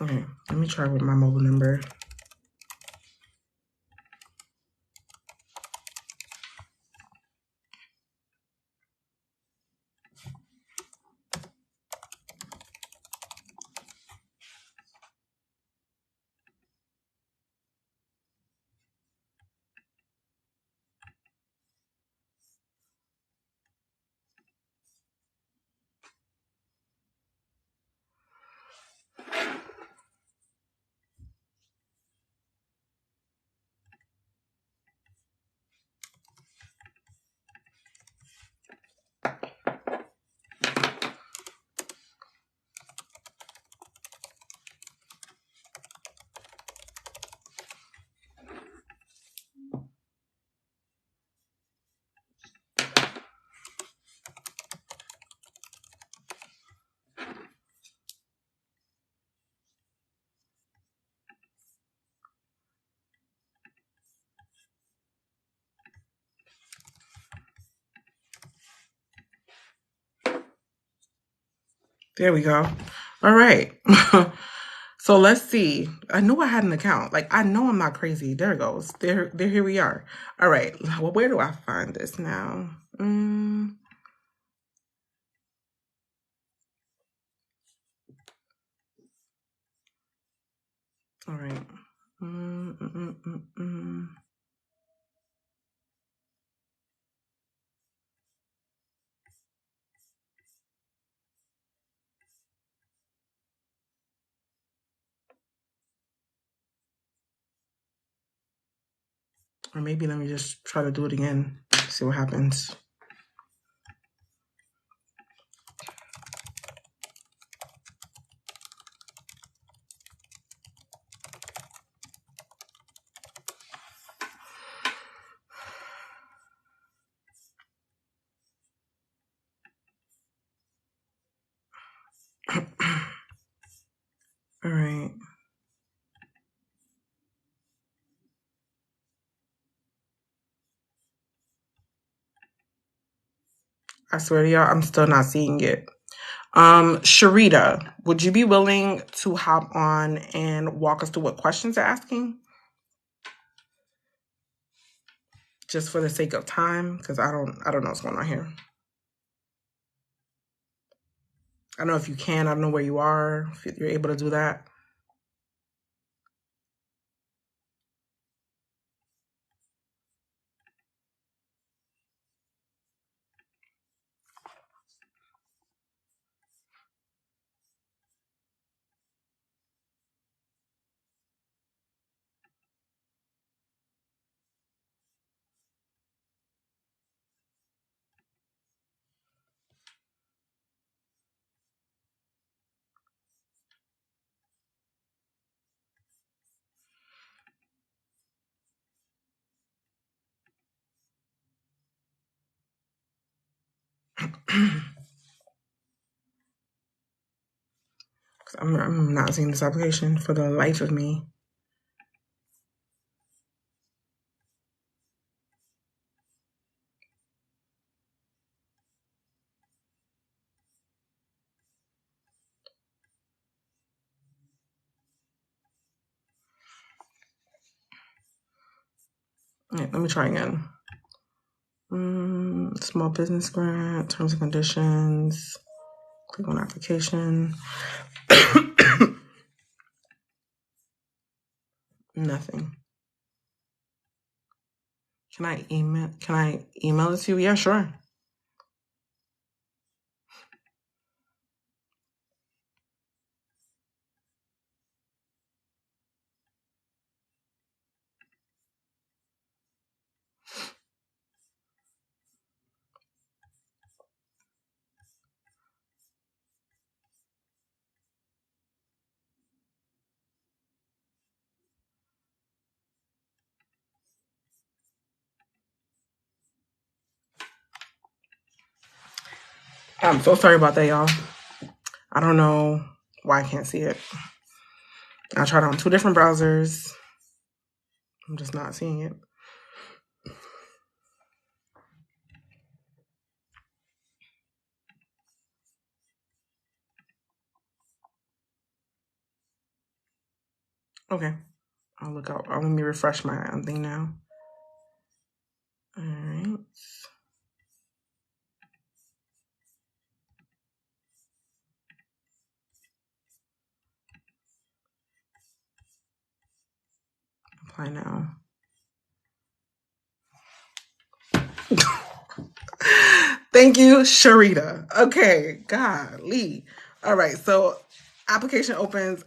Okay, let me try with my mobile number. There we go. All right. So let's see. I knew I had an account. Like, I know I'm not crazy. There it goes. There, here we are. All right. Well, where do I find this now? All right. Or maybe let me just try to do it again. See what happens. All right. I swear to y'all, I'm still not seeing it. Sharita, would you be willing to hop on and walk us through what questions they're asking? Just for the sake of time, because I don't know what's going on here. I don't know if you can. I don't know where you are. If you're able to do that. I'm not seeing this application for the life of me. Right, let me try again. Small business grant, terms and conditions. Click on application. Nothing. Can I email it to you? Yeah, sure. I'm so sorry about that, y'all. I don't know why I can't see it. I tried on 2 different browsers. I'm just not seeing it. Okay. I'll look out. Let me refresh my thing now. All right. Apply now. Thank you, Sharita. Okay, golly. All right, so application opens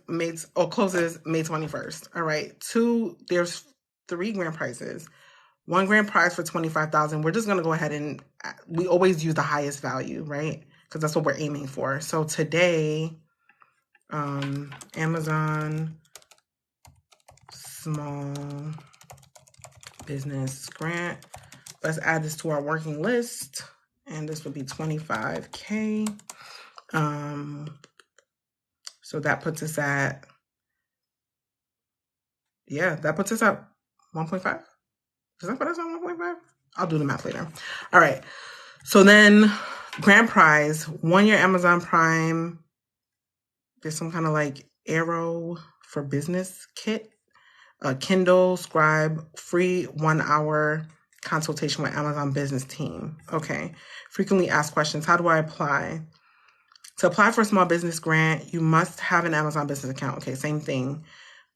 closes May 21st. All right, there's 3 grand prizes. 1 grand prize for $25,000. We're just gonna go ahead and we always use the highest value, right? Because that's what we're aiming for. So today, Amazon small business grant. Let's add this to our working list, and this would be 25K. So that puts us at, that puts us at 1.5. Does that put us on 1.5? I'll do the math later. All right. So then grand prize, 1 year Amazon Prime. There's some kind of like Arrow for Business kit, a Kindle Scribe, free 1 hour consultation with Amazon business team. Okay. Frequently asked questions. How do I apply? To apply for a small business grant, you must have an Amazon business account. Okay, same thing.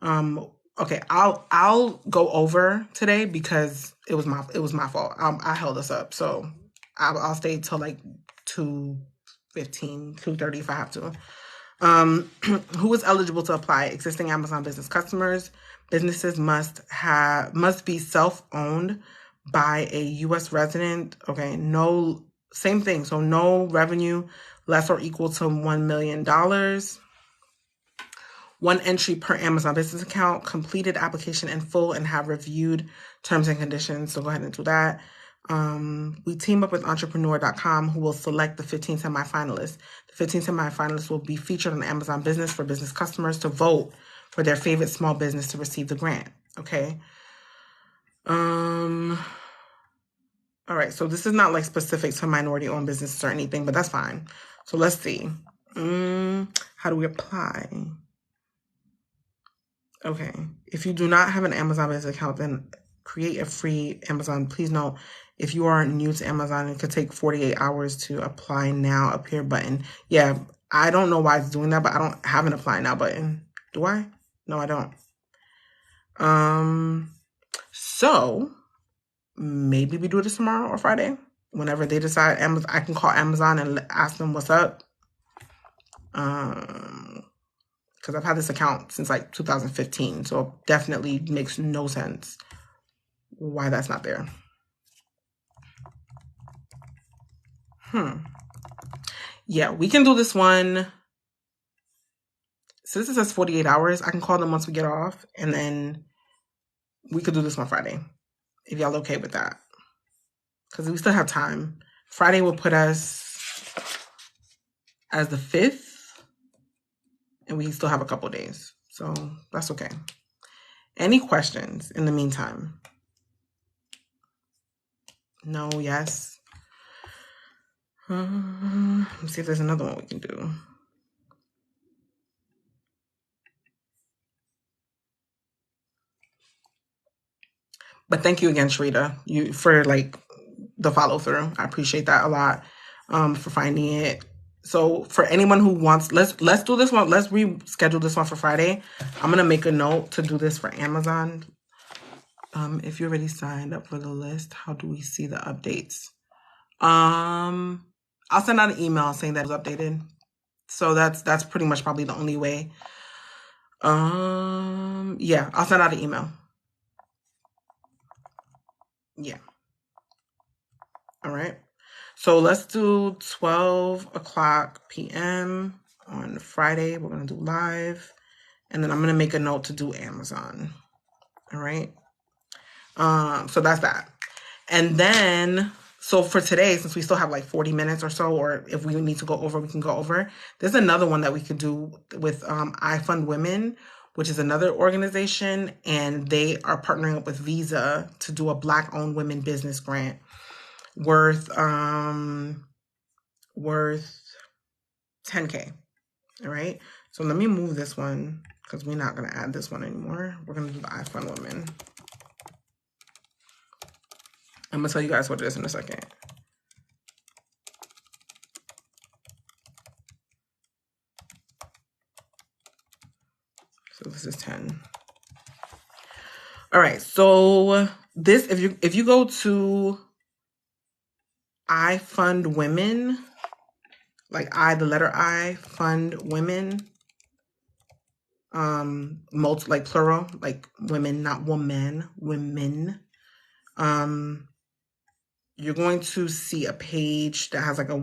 Okay, I'll go over today because it was my fault. I held us up, so I'll stay till like 2:15, 2:30 if I have to. Who is eligible to apply? Existing Amazon business customers. Businesses must be self-owned by a U.S. resident. Okay, no, same thing. So no revenue less or equal to $1 million. 1 entry per Amazon business account. Completed application in full and have reviewed terms and conditions. So go ahead and do that. We team up with entrepreneur.com, who will select the 15 semifinalists. The 15 semifinalists will be featured on Amazon Business for business customers to vote for their favorite small business to receive the grant. Okay. All right. So this is not like specific to minority-owned businesses or anything, but that's fine. So let's see. How do we apply? Okay. If you do not have an Amazon business account, then create a free Amazon. Please note, if you are new to Amazon, it could take 48 hours to apply now, up here button. Yeah, I don't know why it's doing that, but I don't have an apply now button. Do I? No, I don't. So maybe we do this tomorrow or Friday, whenever they decide. I can call Amazon and ask them what's up. Because I've had this account since like 2015, so it definitely makes no sense why that's not there. Yeah, we can do this one. Since it says 48 hours, I can call them once we get off, and then we could do this one Friday, if y'all okay with that. Because we still have time. Friday will put us as the 5th, and we still have a couple days. So that's okay. Any questions in the meantime? No, yes. Let's see if there's another one we can do. But thank you again, Sharita, for like the follow through. I appreciate that a lot. For finding it. So for anyone who wants, let's do this one. Let's reschedule this one for Friday. I'm gonna make a note to do this for Amazon. If you already signed up for the list, how do we see the updates? I'll send out an email saying that it was updated. So that's pretty much probably the only way. Yeah, I'll send out an email. Yeah. All right. So let's do 12:00 p.m. on Friday. We're going to do live. And then I'm going to make a note to do Amazon. All right. So that's that. And then So for today, since we still have like 40 minutes or so, or if we need to go over, we can go over. There's another one that we could do with iFundWomen, which is another organization, and they are partnering up with Visa to do a Black-owned women business grant worth worth 10K. All right. So let me move this one because we're not gonna add this one anymore. We're gonna do the iFundWomen. I'm gonna tell you guys what it is in a second. So this is 10. All right. So this, if you go to iFundWomen, like the letter I, fund women, like plural, like women, not woman, women. You're going to see a page that has like a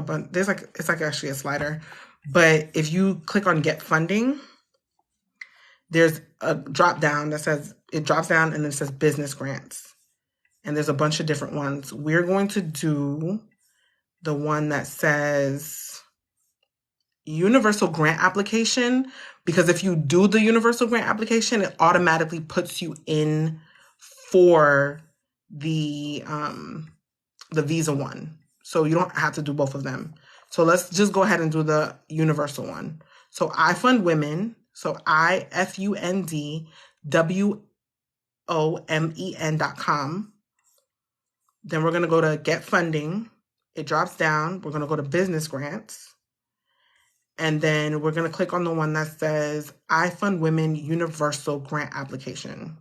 bunch. There's like, it's like actually a slider, but if you click on get funding, there's a drop down that says, it drops down and it says business grants. And there's a bunch of different ones. We're going to do the one that says universal grant application, because if you do the universal grant application, it automatically puts you in for the Visa one. So you don't have to do both of them. So let's just go ahead and do the universal one. So iFundWomen, so iFundWomen.com. Then we're going to go to get funding. It drops down. We're going to go to business grants. And then we're going to click on the one that says iFundWomen Universal Grant Application.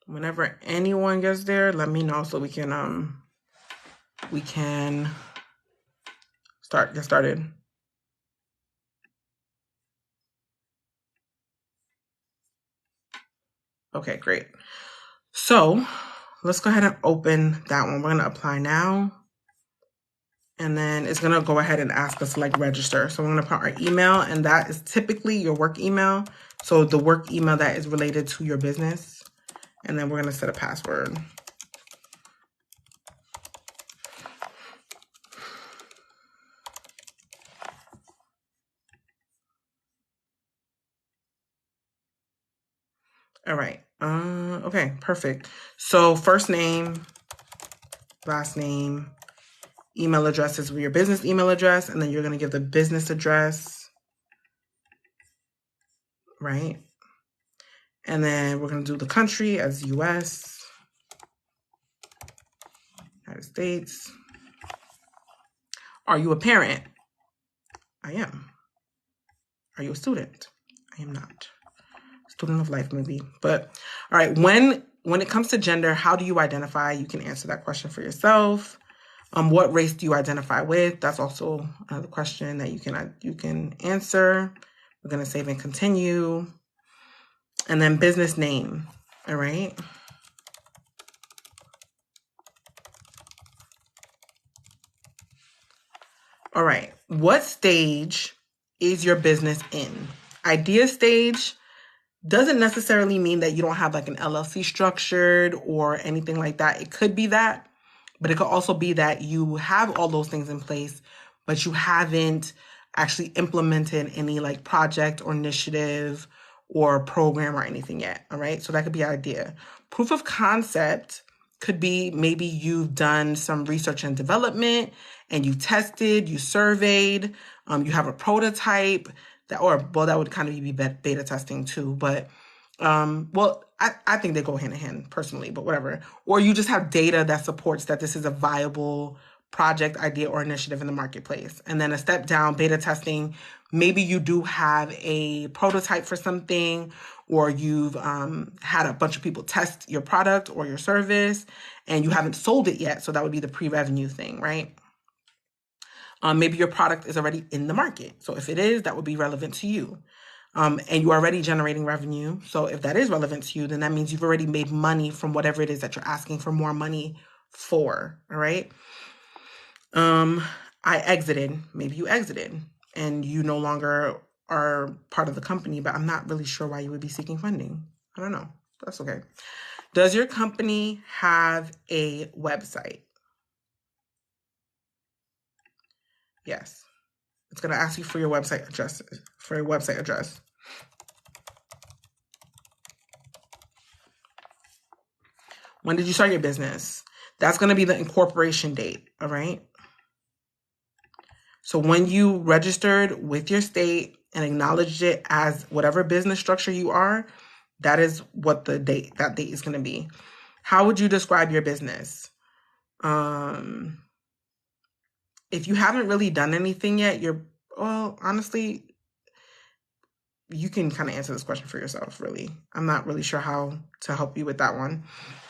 Whenever anyone gets there, let me know so we can get started. Okay, great. So let's go ahead and open that one. We're going to apply now. And then it's going to go ahead and ask us to like register. So we're going to put our email, and that is typically your work email. So the work email that is related to your business. And then we're going to set a password. All right. Okay, perfect. So first name, last name, email address is your business email address, and then you're going to give the business address, right? And then we're going to do the country as US, United States. Are you a parent? I am. Are you a student? I am not. Student of life, maybe. But all right, when it comes to gender, how do you identify? You can answer that question for yourself. What race do you identify with? That's also another question that you can answer. We're going to save and continue. And then business name. All right. All right. What stage is your business in? Idea stage doesn't necessarily mean that you don't have like an LLC structured or anything like that. It could be that, but it could also be that you have all those things in place, but you haven't actually implemented any like project or initiative or program or anything yet. All right. So that could be an idea. Proof of concept could be maybe you've done some research and development and you tested, you surveyed, you have a prototype that would kind of be beta testing too. But I think they go hand in hand personally, but whatever. Or you just have data that supports that this is a viable project, idea, or initiative in the marketplace. And then a step down, beta testing, maybe you do have a prototype for something, or you've had a bunch of people test your product or your service and you haven't sold it yet. So that would be the pre-revenue thing, right? Maybe your product is already in the market. So if it is, that would be relevant to you. and you're already generating revenue. So if that is relevant to you, then that means you've already made money from whatever it is that you're asking for more money for. All right. I exited. Maybe you exited and you no longer are part of the company, but I'm not really sure why you would be seeking funding. I don't know. That's okay. Does your company have a website? Yes. It's going to ask you for your website address, for your website address. When did you start your business? That's going to be the incorporation date, all right? So when you registered with your state and acknowledged it as whatever business structure you are, that is what that date is going to be. How would you describe your business? If you haven't really done anything yet, honestly, you can kind of answer this question for yourself, really. I'm not really sure how to help you with that one.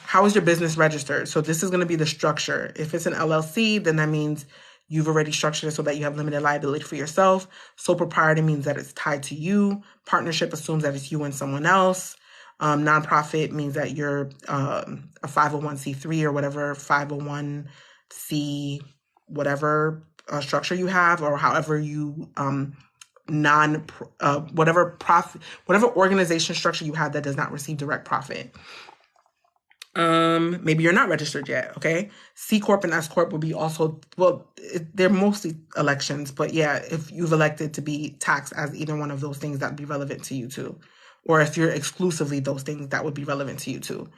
How is your business registered? So this is going to be the structure. If it's an LLC, then that means you've already structured it so that you have limited liability for yourself. Sole proprietor means that it's tied to you. Partnership assumes that it's you and someone else. Nonprofit means that you're a 501c3 or whatever 501c whatever structure you have, or however you whatever organization structure you have that does not receive direct profit. Maybe you're not registered yet, okay? C Corp and S Corp will be also, they're mostly elections, but yeah, if you've elected to be taxed as either one of those things, that would be relevant to you too. Or if you're exclusively those things, that would be relevant to you too.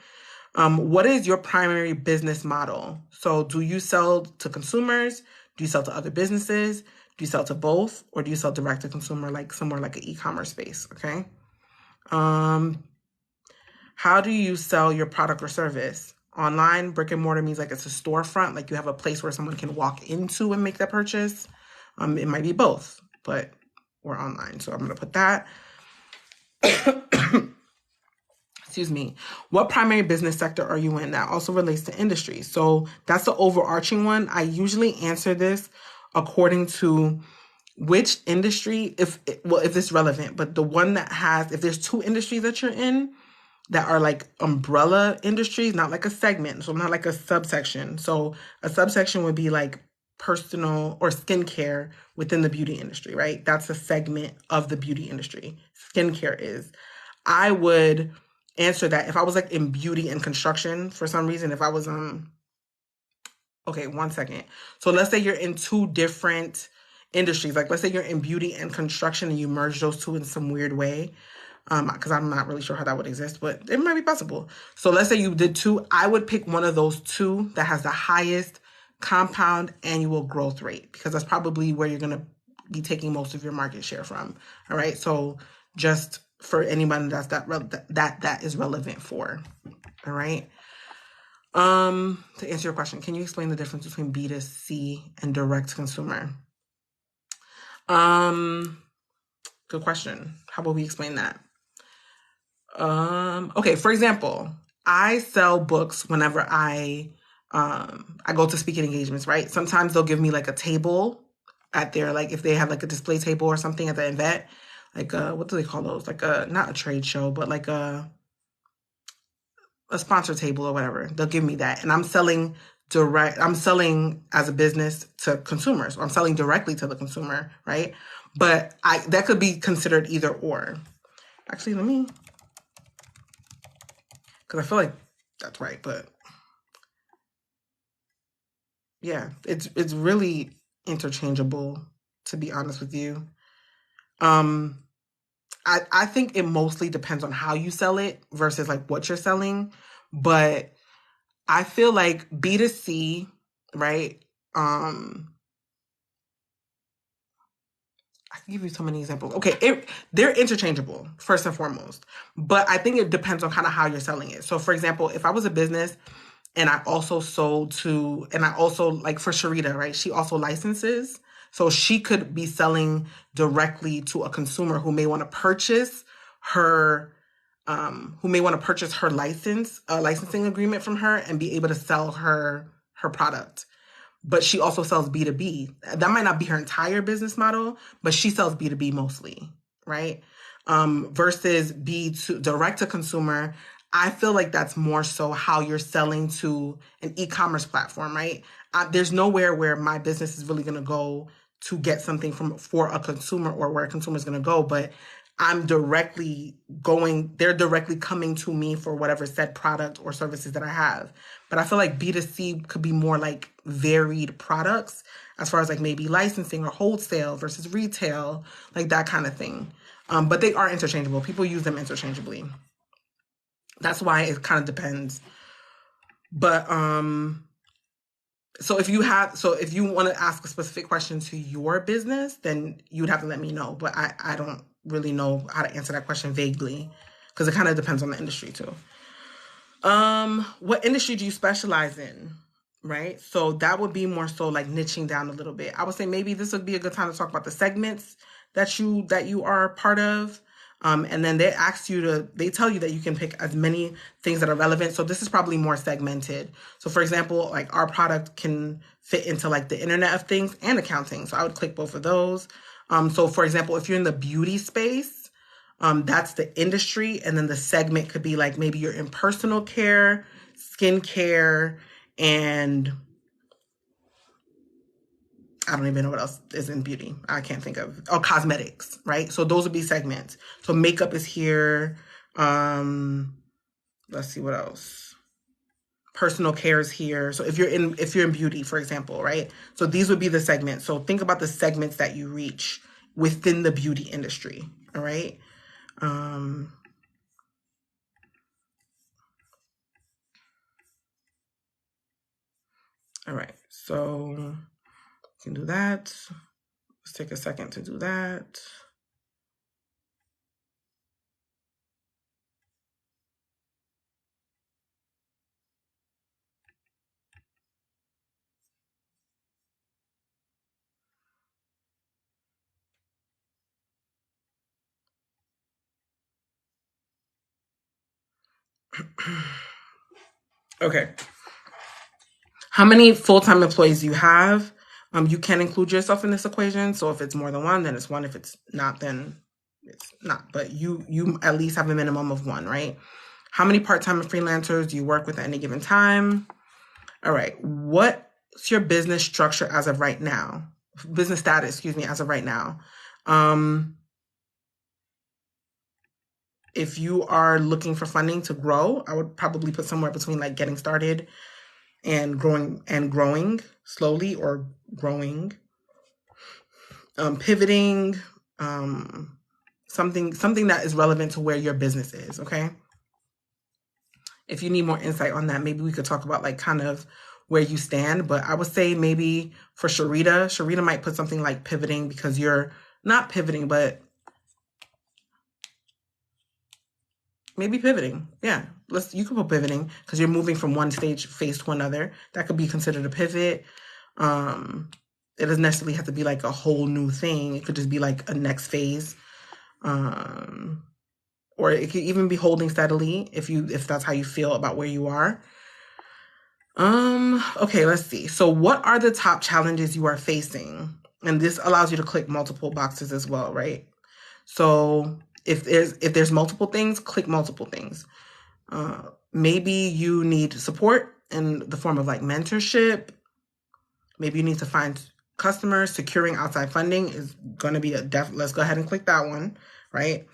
What is your primary business model? So do you sell to consumers? Do you sell to other businesses? Do you sell to both? Or do you sell direct to consumer, like somewhere like an e-commerce space, okay? How do you sell your product or service? Online, brick and mortar means like it's a storefront, like you have a place where someone can walk into and make that purchase. It might be both, but we're online, so I'm going to put that. Excuse me. What primary business sector are you in? That also relates to industry. So that's the overarching one. I usually answer this according to which industry, if it's relevant, but the one that has, if there's two industries that you're in that are like umbrella industries, not like a segment, so not like a subsection. So a subsection would be like personal or skincare within the beauty industry, right? That's a segment of the beauty industry. Skincare is. I would answer that if I was like in beauty and construction for some reason. If I was okay, 1 second. So let's say you're in two different industries. Like let's say you're in beauty and construction and you merge those two in some weird way. Because I'm not really sure how that would exist, but it might be possible. So let's say you did two. I would pick one of those two that has the highest compound annual growth rate, because that's probably where you're going to be taking most of your market share from. All right. So just for anyone that is relevant for. All right. To answer your question, can you explain the difference between B2C and direct consumer? Good question. How about we explain that? Okay, for example, I sell books whenever I go to speaking engagements, right? Sometimes they'll give me like a table at their, like if they have like a display table or something at the event, like what do they call those? Like not a trade show, but like a sponsor table or whatever. They'll give me that. And I'm selling as a business to consumers, or I'm selling directly to the consumer, right? But that could be considered either or. Actually, because I feel like that's right, but yeah, it's really interchangeable, to be honest with you. I think it mostly depends on how you sell it versus like what you're selling, but I feel like B2C, right? I can give you so many examples. Okay, they're interchangeable, first and foremost. But I think it depends on kind of how you're selling it. So, for example, if I was a business and I also sold to, and I also, like for Sharita, right? She also licenses. So she could be selling directly to a consumer who may want to purchase her, licensing agreement from her and be able to sell her product. But she also sells B2B. That might not be her entire business model, but she sells B2B mostly, right? versus B2 direct to consumer, I feel like that's more so how you're selling to an e-commerce platform, right? There's nowhere where my business is really going to go to get something for a consumer or where a consumer is going to go, but they're directly coming to me for whatever said product or services that I have. But I feel like B2C could be more like varied products as far as like maybe licensing or wholesale versus retail, like that kind of thing. But they are interchangeable. People use them interchangeably. That's why it kind of depends. But so if you want to ask a specific question to your business, then you'd have to let me know. But I don't really know how to answer that question vaguely because it kind of depends on the industry too. What industry do you specialize in? Right? So that would be more so like niching down a little bit. I would say maybe this would be a good time to talk about the segments that you are part of. And then they tell you that you can pick as many things that are relevant. So this is probably more segmented. So for example, like our product can fit into like the Internet of Things and accounting. So I would click both of those. So for example, if you're in the beauty space, that's the industry. And then the segment could be like maybe you're in personal care, skincare, and I don't even know what else is in beauty. I can't think of. Oh, cosmetics, right? So those would be segments. So makeup is here. Let's see what else. Personal care is here. So if you're in beauty, for example, right? So these would be the segments. So think about the segments that you reach within the beauty industry. All right. All right. So you can do that. Let's take a second to do that. Okay. How many full-time employees do you have? You can include yourself in this equation. So if it's more than one, then it's one. If it's not, then it's not. But you at least have a minimum of one, right? How many part-time freelancers do you work with at any given time? All right. What's your business structure as of right now? Business status, excuse me, as of right now. If you are looking for funding to grow, I would probably put somewhere between like getting started and growing slowly or growing, pivoting, something that is relevant to where your business is. Okay. If you need more insight on that, maybe we could talk about like kind of where you stand. But I would say maybe for Sharita might put something like pivoting because you're not pivoting, but maybe pivoting. Yeah. You could put pivoting because you're moving from one phase to another. That could be considered a pivot. It doesn't necessarily have to be like a whole new thing. It could just be like a next phase. Or it could even be holding steadily if that's how you feel about where you are. Okay, let's see. So what are the top challenges you are facing? And this allows you to click multiple boxes as well, right? So if there's multiple things, click multiple things. Maybe you need support in the form of like mentorship. Maybe you need to find customers. Securing outside funding is going to be let's go ahead and click that one, right?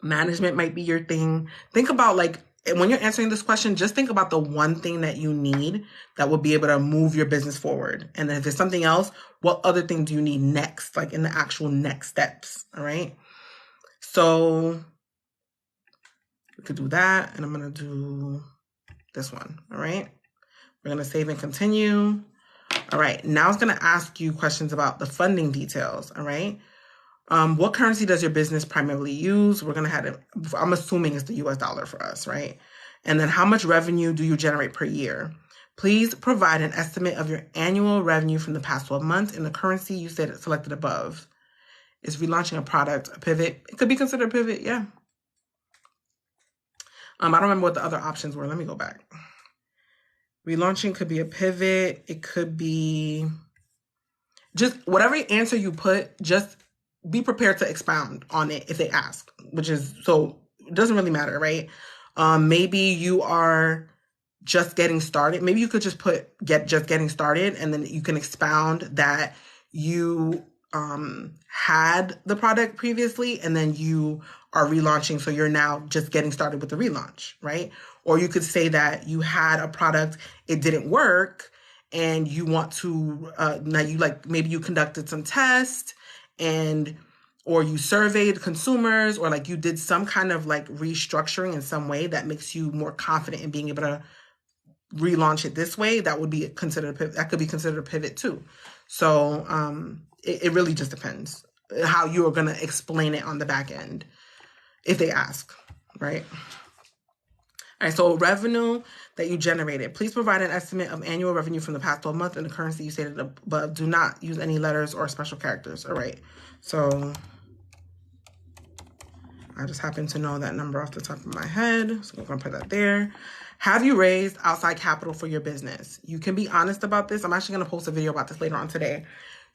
Management might be your thing. Think about like, when you're answering this question, just think about the one thing that you need that will be able to move your business forward. And then if there's something else, what other thing do you need next, like in the actual next steps? All right. So we could do that. And I'm going to do this one. All right. We're going to save and continue. All right. Now it's going to ask you questions about the funding details. All right. What currency does your business primarily use? We're going to have it. I'm assuming it's the US dollar for us, right? And then how much revenue do you generate per year? Please provide an estimate of your annual revenue from the past 12 months in the currency you selected above. Is relaunching a product a pivot? It could be considered a pivot, yeah. I don't remember what the other options were. Let me go back. Relaunching could be a pivot. It could be just whatever answer you put, just be prepared to expound on it if they ask, which is, so it doesn't really matter, right? Maybe you are just getting started. Maybe you could just put just getting started, and then you can expound that you had the product previously and then you are relaunching, so you're now just getting started with the relaunch, right? Or you could say that you had a product, it didn't work, and you want to now you like, maybe you conducted some tests, and or you surveyed consumers, or like you did some kind of like restructuring in some way that makes you more confident in being able to relaunch it this way. That would be considered that could be considered a pivot too. So it really just depends how you are going to explain it on the back end if they ask, right? All right, so revenue that you generated. Please provide an estimate of annual revenue from the past 12 months in the currency you stated above. Do not use any letters or special characters. All right, so I just happen to know that number off the top of my head, so I'm going to put that there. Have you raised outside capital for your business? You can be honest about this. I'm actually going to post a video about this later on today.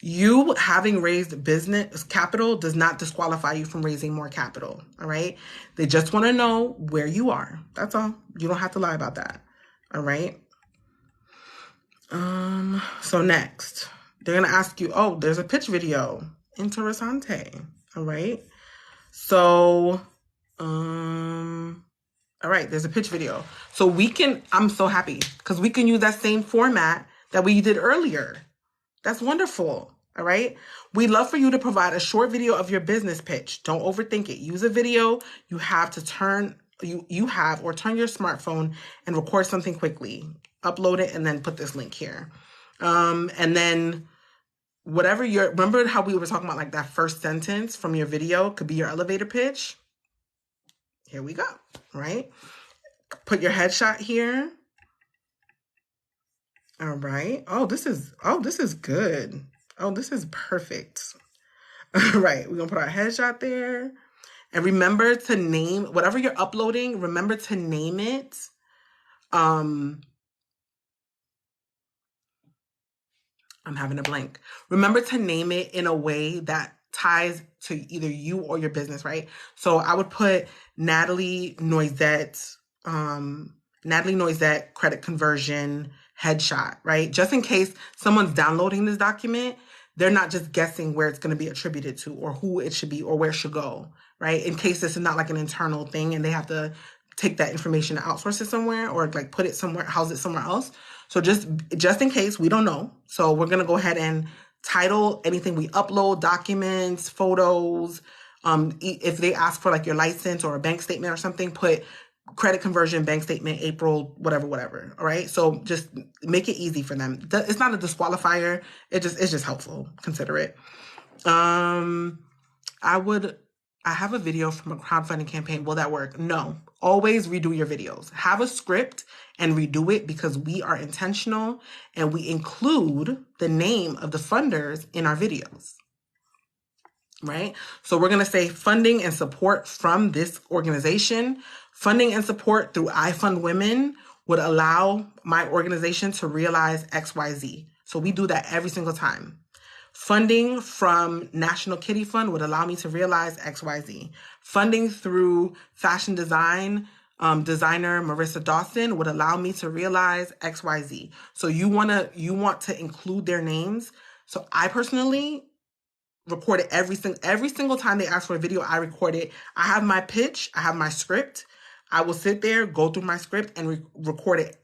You having raised business capital does not disqualify you from raising more capital, all right? They just want to know where you are. That's all. You don't have to lie about that, all right? So next, they're going to ask you, oh, there's a pitch video. Interessante, all right? So, all right, there's a pitch video. So I'm so happy because we can use that same format that we did earlier. That's wonderful. All right. We'd love for you to provide a short video of your business pitch. Don't overthink it. Use a video. You have to turn your smartphone and record something quickly. Upload it and then put this link here. And then remember how we were talking about like that first sentence from your video could be your elevator pitch? Here we go, right? Put your headshot here. All right. Oh, this is good. Oh, this is perfect. All right. We're going to put our headshot there. And remember to name, whatever you're uploading, remember to name it. I'm having a blank. Remember to name it in a way that ties to either you or your business, right? So I would put Natalie Noisette credit conversion headshot, right? Just in case someone's downloading this document, they're not just guessing where it's going to be attributed to or who it should be or where it should go, right? In case this is not like an internal thing and they have to take that information and outsource it somewhere or like put it somewhere, house it somewhere else. So just in case, we don't know. So we're going to go ahead and title anything we upload, documents, photos. If they ask for like your license or a bank statement or something, put credit conversion, bank statement, April, whatever. All right. So just make it easy for them. It's not a disqualifier. It's just helpful. Consider it. I have a video from a crowdfunding campaign. Will that work? No. Always redo your videos. Have a script and redo it because we are intentional and we include the name of the funders in our videos. Right? So we're going to say funding and support from this organization. Funding and support through iFundWomen would allow my organization to realize XYZ. So we do that every single time. Funding from National Kitty Fund would allow me to realize XYZ. Funding through fashion design, designer Marissa Dawson would allow me to realize XYZ. So you want to include their names. So I personally record it every single time they ask for a video. I record it. I have my pitch. I have my script. I will sit there, go through my script, and record it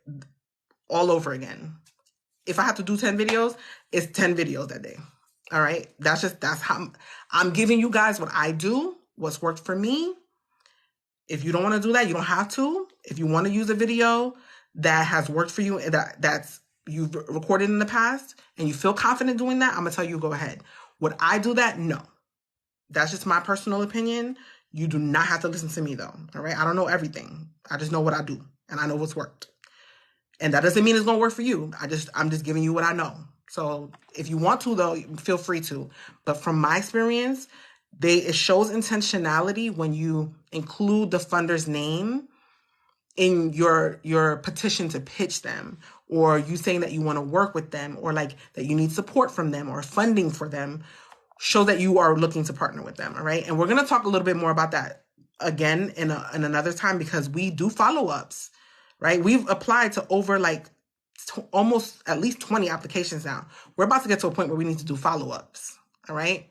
all over again. If I have to do 10 videos, it's 10 videos that day. All right. That's how I'm giving you guys what I do, what's worked for me. If you don't want to do that, you don't have to. If you want to use a video that has worked for you and that's you've recorded in the past and you feel confident doing that, I'm going to tell you, go ahead. Would I do that? No. That's just my personal opinion. You do not have to listen to me though. All right. I don't know everything. I just know what I do and I know what's worked. And that doesn't mean it's going to work for you. I'm just giving you what I know. So if you want to, though, feel free to. But from my experience, it shows intentionality when you include the funder's name in your petition to pitch them, or you saying that you want to work with them, or like that you need support from them or funding for them. show that you are looking to partner with them. All right. And we're going to talk a little bit more about that again in another time, because we do follow-ups, right? We've applied to over like almost at least 20 applications now. We're about to get to a point where we need to do follow-ups. All right.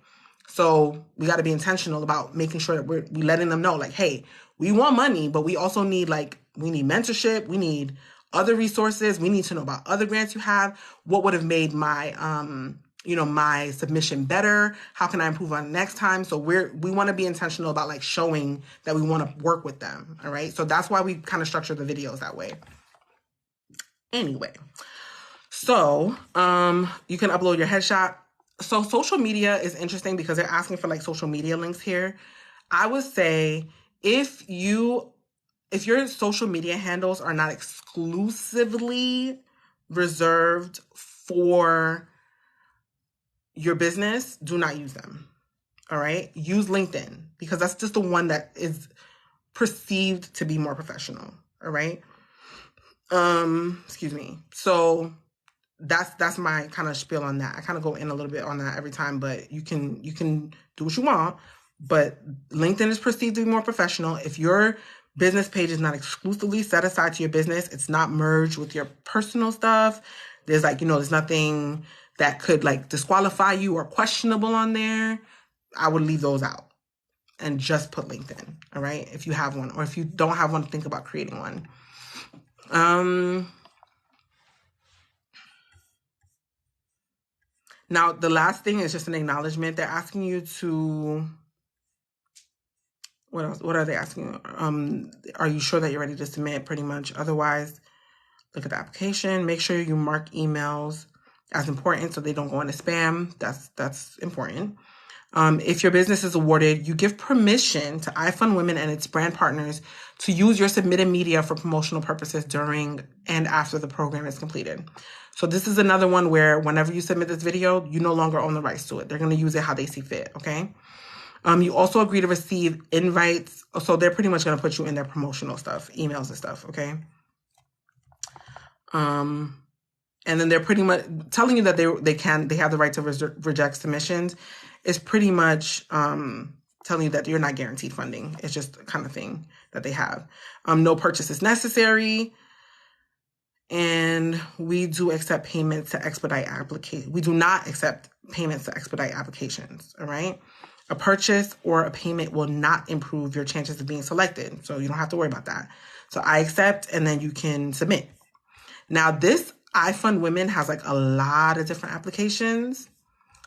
So we got to be intentional about making sure that we're letting them know, like, hey, we want money, but we also need we need mentorship. We need other resources. We need to know about other grants you have. What would have made my, my submission better? How can I improve on it next time? So we want to be intentional about like showing that we want to work with them. All right. So that's why we kind of structure the videos that way. Anyway, so you can upload your headshot. So social media is interesting because they're asking for like social media links here. I would say if your social media handles are not exclusively reserved for your business, do not use them. All right. Use LinkedIn because that's just the one that is perceived to be more professional. All right. Excuse me. So that's my kind of spiel on that. I kind of go in a little bit on that every time, but you can do what you want. But LinkedIn is perceived to be more professional. If your business page is not exclusively set aside to your business, it's not merged with your personal stuff. There's there's nothing that could like disqualify you or questionable on there. I would leave those out and just put LinkedIn. All right. If you have one, or if you don't have one, think about creating one. Now, the last thing is just an acknowledgement. They're asking you to, what else? What are they asking? Are you sure that you're ready to submit? Pretty much. Otherwise, look at the application. Make sure you mark emails as important so they don't go into spam. That's important. If your business is awarded, you give permission to iFundWomen and its brand partners to use your submitted media for promotional purposes during and after the program is completed. So this is another one where whenever you submit this video, you no longer own the rights to it. They're going to use it how they see fit, okay? You also agree to receive invites. So they're pretty much going to put you in their promotional stuff, emails and stuff, okay? And then they're pretty much telling you that they have the right to reject submissions. Is pretty much telling you that you're not guaranteed funding. It's just the kind of thing that they have. No purchase is necessary. And we do accept payments to expedite applications. We do not accept payments to expedite applications, all right? A purchase or a payment will not improve your chances of being selected. So you don't have to worry about that. So I accept, and then you can submit. Now this iFundWomen has like a lot of different applications.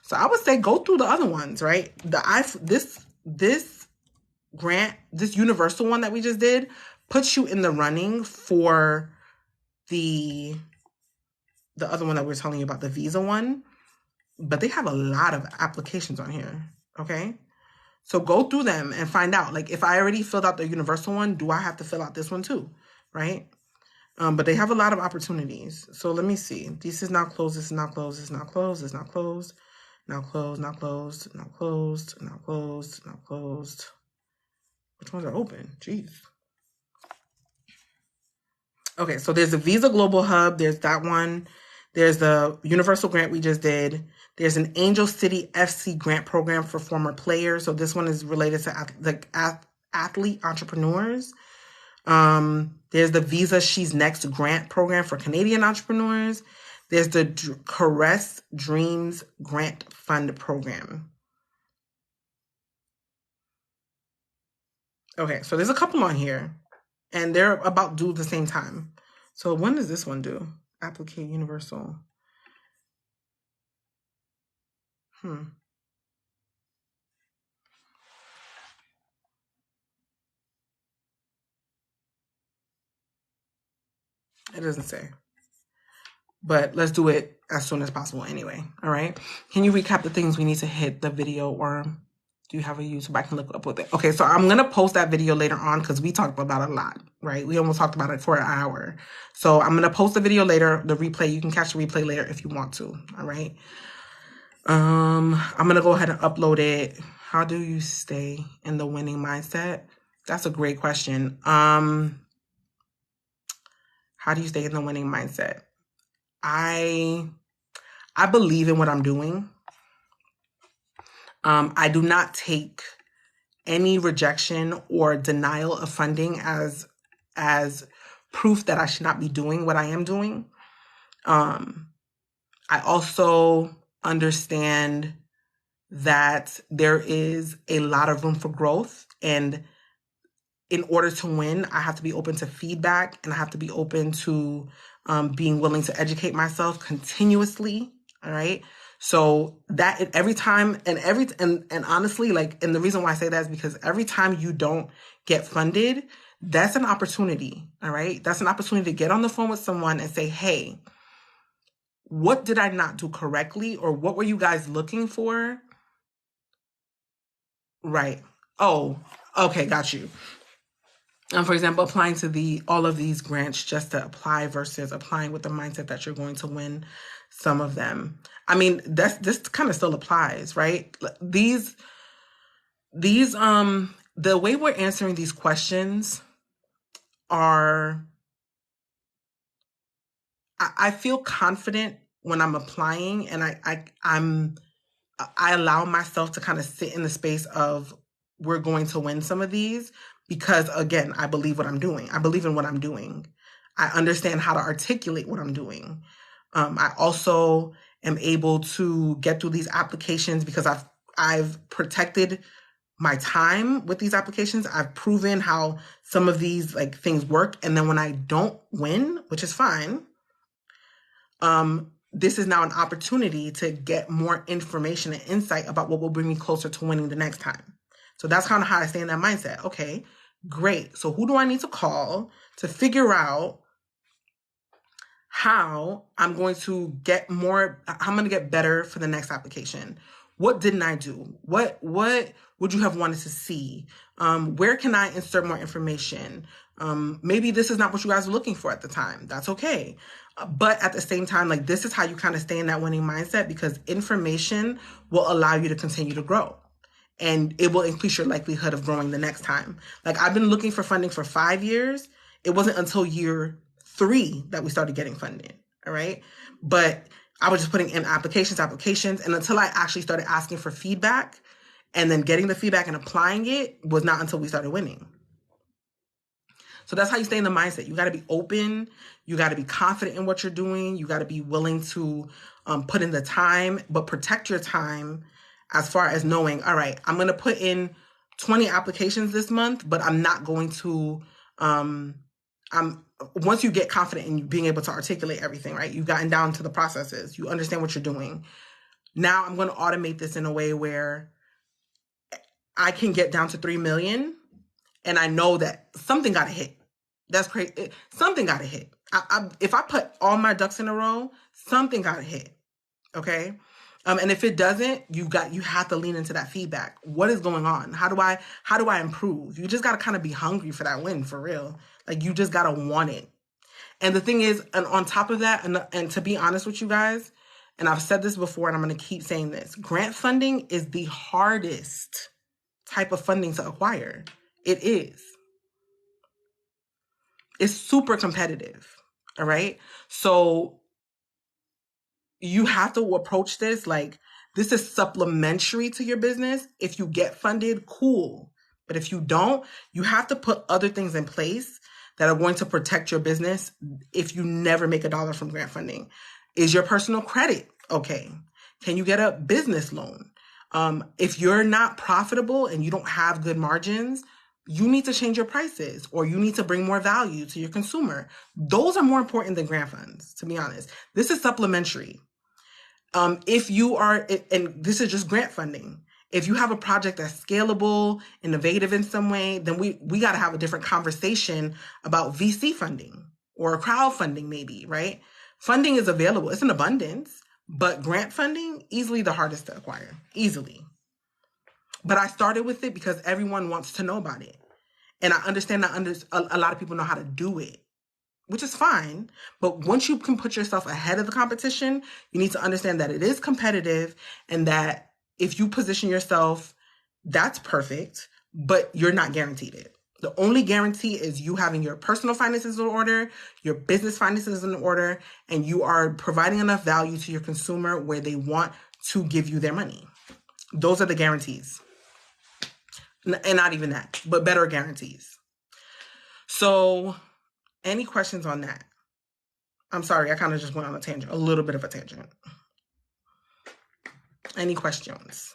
So I would say go through the other ones, right? This grant, this universal one that we just did, puts you in the running for the other one that we're telling you about, the Visa one. But they have a lot of applications on here, okay? So go through them and find out, like, if I already filled out the universal one, do I have to fill out this one too, right? But they have a lot of opportunities. So let me see. This is not closed. This is not closed. This is not closed. This is not closed. Now closed, now closed, now closed, now closed, now closed. Which ones are open? Jeez. Okay, so there's the Visa Global Hub. There's that one. There's the Universal Grant we just did. There's an Angel City FC grant program for former players. So this one is related to the athlete entrepreneurs. There's the Visa She's Next grant program for Canadian entrepreneurs. There's the Caress Dreams Grant Fund Program. Okay, so there's a couple on here, and they're about due at the same time. So when does this one due? Applicate Universal. It doesn't say. But let's do it as soon as possible anyway, all right? Can you recap the things we need to hit the video, or do you have a YouTube I can look up with it? Okay, so I'm going to post that video later on because we talked about it a lot, right? We almost talked about it for an hour. So I'm going to post the video later, the replay. You can catch the replay later if you want to, all right? I'm going to go ahead and upload it. How do you stay in the winning mindset? That's a great question. How do you stay in the winning mindset? I believe in what I'm doing. I do not take any rejection or denial of funding as proof that I should not be doing what I am doing. I also understand that there is a lot of room for growth, and in order to win, I have to be open to feedback, and I have to be open to being willing to educate myself continuously. All right. So that every time and honestly, like, and the reason why I say that is because every time you don't get funded, that's an opportunity. All right. That's an opportunity to get on the phone with someone and say, hey, what did I not do correctly? Or what were you guys looking for? Right. Oh, okay. Got you. For example, applying to all of these grants just to apply versus applying with the mindset that you're going to win some of them. I mean, this kind of still applies, right? These the way we're answering these questions are, I feel confident when I'm applying, and I allow myself to kind of sit in the space of we're going to win some of these because, again, I believe what I'm doing. I believe in what I'm doing. I understand how to articulate what I'm doing. I also am able to get through these applications because I've protected my time with these applications. I've proven how some of these like things work. And then when I don't win, which is fine, this is now an opportunity to get more information and insight about what will bring me closer to winning the next time. So that's kind of how I stay in that mindset. Okay, great. So who do I need to call to figure out how I'm going to get better for the next application? What didn't I do? What would you have wanted to see? Where can I insert more information? Maybe this is not what you guys were looking for at the time. That's okay. But at the same time, like, this is how you kind of stay in that winning mindset, because information will allow you to continue to grow, and it will increase your likelihood of growing the next time. Like, I've been looking for funding for 5 years. It wasn't until year 3 that we started getting funding. All right. But I was just putting in applications. And until I actually started asking for feedback and then getting the feedback and applying it was not until we started winning. So that's how you stay in the mindset. You got to be open. You got to be confident in what you're doing. You got to be willing to put in the time, but protect your time as far as knowing, all right, I'm going to put in 20 applications this month, but I'm not going to, once you get confident in being able to articulate everything, right? You've gotten down to the processes. You understand what you're doing. Now I'm going to automate this in a way where I can get down to 3 million. And I know that something got to hit. That's crazy. Something got to hit. If I put all my ducks in a row, something got to hit. Okay. And if it doesn't, you have to lean into that feedback. What is going on? How do I improve? You just got to kind of be hungry for that win, for real. Like, you just got to want it. And the thing is, and on top of that, and to be honest with you guys, and I've said this before, and I'm going to keep saying this, grant funding is the hardest type of funding to acquire. It is. It's super competitive. All right. So you have to approach this like this is supplementary to your business. If you get funded, cool. But if you don't, you have to put other things in place that are going to protect your business if you never make $1 from grant funding. Is your personal credit okay? Can you get a business loan? If you're not profitable and you don't have good margins, you need to change your prices, or you need to bring more value to your consumer. Those are more important than grant funds, to be honest. This is supplementary. If you are, and this is just grant funding, if you have a project that's scalable, innovative in some way, then we got to have a different conversation about VC funding or crowdfunding maybe, right? Funding is available. It's in abundance, but grant funding, easily the hardest to acquire, easily. But I started with it because everyone wants to know about it. And I understand that a lot of people know how to do it, which is fine. But once you can put yourself ahead of the competition, you need to understand that it is competitive, and that if you position yourself, that's perfect, but you're not guaranteed it. The only guarantee is you having your personal finances in order, your business finances in order, and you are providing enough value to your consumer where they want to give you their money. Those are the guarantees. And not even that, but better guarantees. So any questions on that? I'm sorry, I kind of just went on a tangent, a little bit of a tangent. Any questions?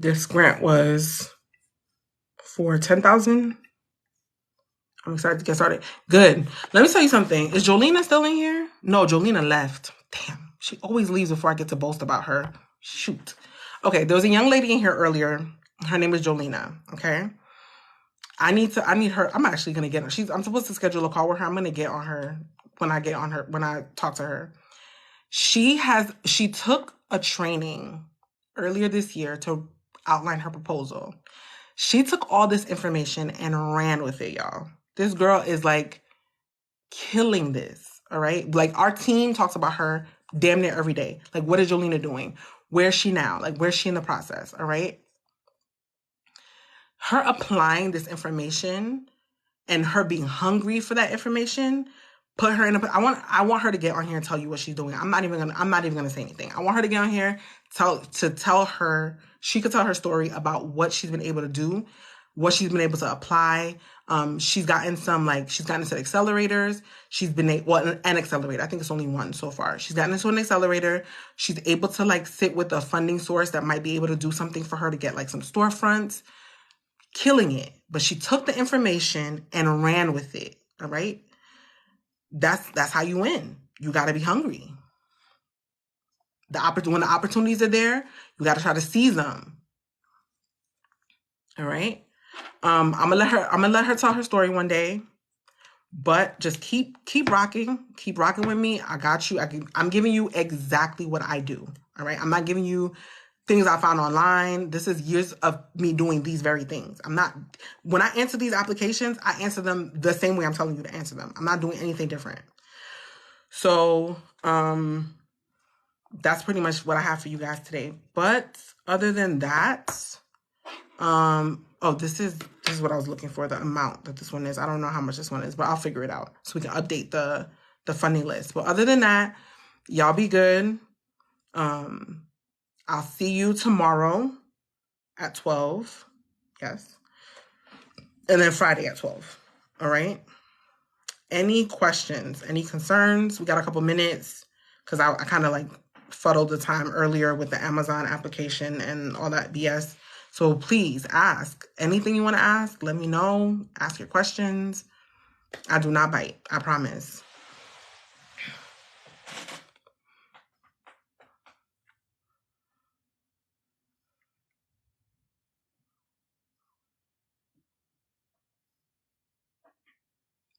This grant was for 10,000. I'm excited to get started. Good. Let me tell you something. Is Jolena still in here? No, Jolena left. Damn. She always leaves before I get to boast about her. Shoot. Okay, there was a young lady in here earlier. Her name is Jolena. Okay. I need her. I'm actually gonna get her. I'm supposed to schedule a call with her. I'm gonna get on her when I talk to her. She took a training earlier this year to outline her proposal. She took all this information and ran with it, y'all. This girl is like killing this, all right? Like our team talks about her damn near every day. Like, what is Jolena doing? Where's she now? Like, where's she in the process, all right? Her applying this information and her being hungry for that information put her in a. I want her to get on here and tell you what she's doing. I'm not even gonna say anything. I want her to get on here to tell her. She could tell her story about what she's been able to do, what she's been able to apply. She's gotten some she's gotten into accelerators. She's been an accelerator. I think it's only one so far. She's gotten into an accelerator. She's able to sit with a funding source that might be able to do something for her to get some storefronts. Killing it. But she took the information and ran with it. All right. That's how you win. You got to be hungry. When the opportunities are there, you got to try to seize them. All right. I'm gonna let her tell her story one day, but just keep rocking with me. I got you. I'm giving you exactly what I do. All right. I'm not giving you things I found online. This is years of me doing these very things. When I answer these applications, I answer them the same way I'm telling you to answer them. I'm not doing anything different. So, that's pretty much what I have for you guys today. But other than that, this is what I was looking for, the amount that this one is. I don't know how much this one is, but I'll figure it out so we can update the funding list. But other than that, y'all be good. I'll see you tomorrow at 12. Yes. And then Friday at 12. All right. Any questions, any concerns? We got a couple minutes because I kind of fuddled the time earlier with the Amazon application and all that BS. So please ask anything you want to ask. Let me know. Ask your questions. I do not bite. I promise.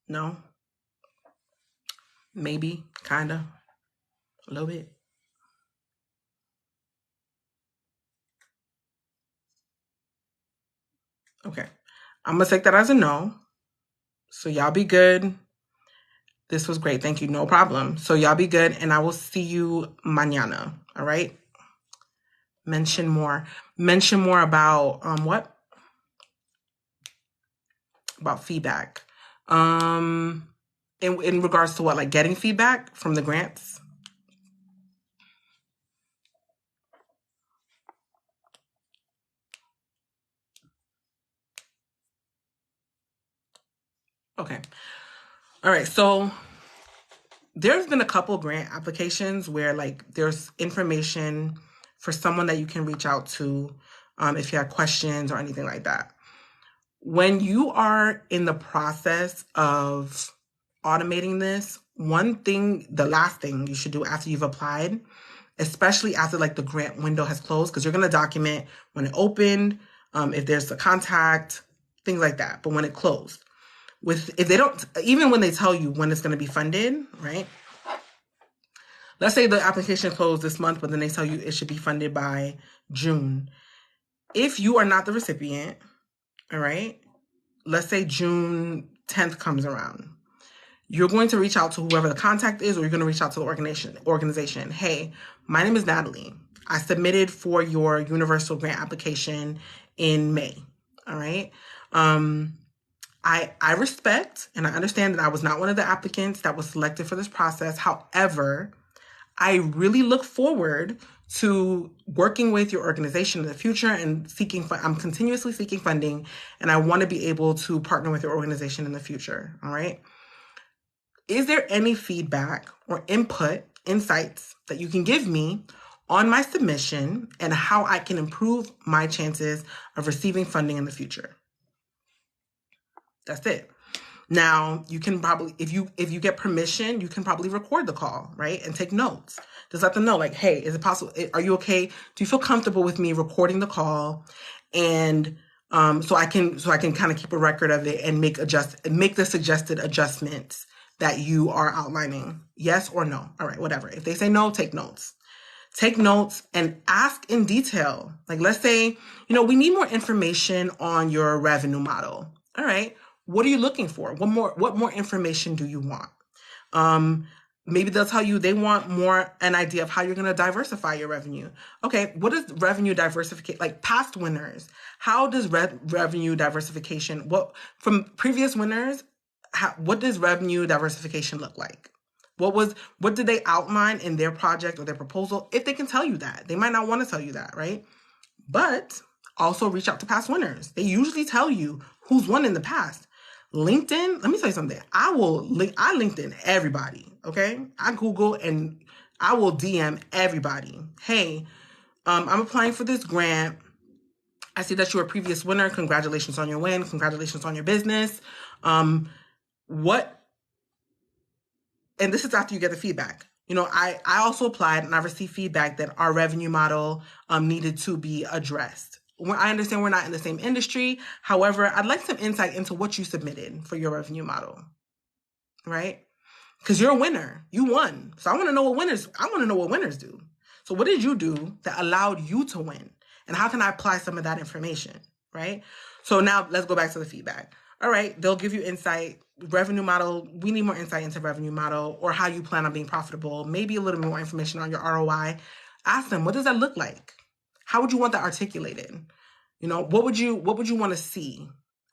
No? Maybe, kind of, a little bit. Okay. I'm going to take that as a no. So y'all be good. This was great. Thank you. No problem. So y'all be good. And I will see you mañana. All right. Mention more about, what? About feedback. In regards to what, getting feedback from the grants? Okay. All right. So there's been a couple grant applications where there's information for someone that you can reach out to if you have questions or anything like that. When you are in the process of automating this, the last thing you should do after you've applied, especially after the grant window has closed, because you're going to document when it opened, if there's a contact, things like that. But when it closed, if they don't, even when they tell you when it's going to be funded, right? let's say the application closed this month, but then they tell you it should be funded by June. If you are not the recipient, all right, let's say June 10th comes around. You're going to reach out to whoever the contact is, or you're going to reach out to the organization. Hey, my name is Natalie. I submitted for your universal grant application in May. All right. I respect and I understand that I was not one of the applicants that was selected for this process. However, I really look forward to working with your organization in the future and I'm continuously seeking funding, and I want to be able to partner with your organization in the future. All right. Is there any feedback or insights that you can give me on my submission and how I can improve my chances of receiving funding in the future? That's it. Now, you can probably, if you get permission, you can probably record the call, right? And take notes. Just let them know, like, hey, is it possible? Are you okay? Do you feel comfortable with me recording the call? And so I can kind of keep a record of it and make the suggested adjustments that you are outlining. Yes or no? All right, whatever. If they say no, take notes. Take notes and ask in detail. Like, let's say, we need more information on your revenue model. All right. What are you looking for? What more information do you want? Maybe they'll tell you they want an idea of how you're going to diversify your revenue. Okay, what is revenue diversification? Like past winners, how does revenue diversification, from previous winners, what does revenue diversification look like? What did they outline in their project or their proposal? If they can tell you that, they might not want to tell you that, right? But also reach out to past winners. They usually tell you who's won in the past. LinkedIn, let me tell you something. I LinkedIn everybody, okay? I Google and I will DM everybody. Hey, I'm applying for this grant. I see that you're a previous winner. Congratulations on your win. Congratulations on your business. And this is after you get the feedback. I also applied and I received feedback that our revenue model needed to be addressed. I understand we're not in the same industry. However, I'd like some insight into what you submitted for your revenue model, right? Because you're a winner. You won. So I want to know what winners do. So what did you do that allowed you to win? And how can I apply some of that information, right? So now let's go back to the feedback. All right, they'll give you insight. Revenue model, we need more insight into revenue model or how you plan on being profitable. Maybe a little more information on your ROI. Ask them, what does that look like? How would you want that articulated? What would you want to see?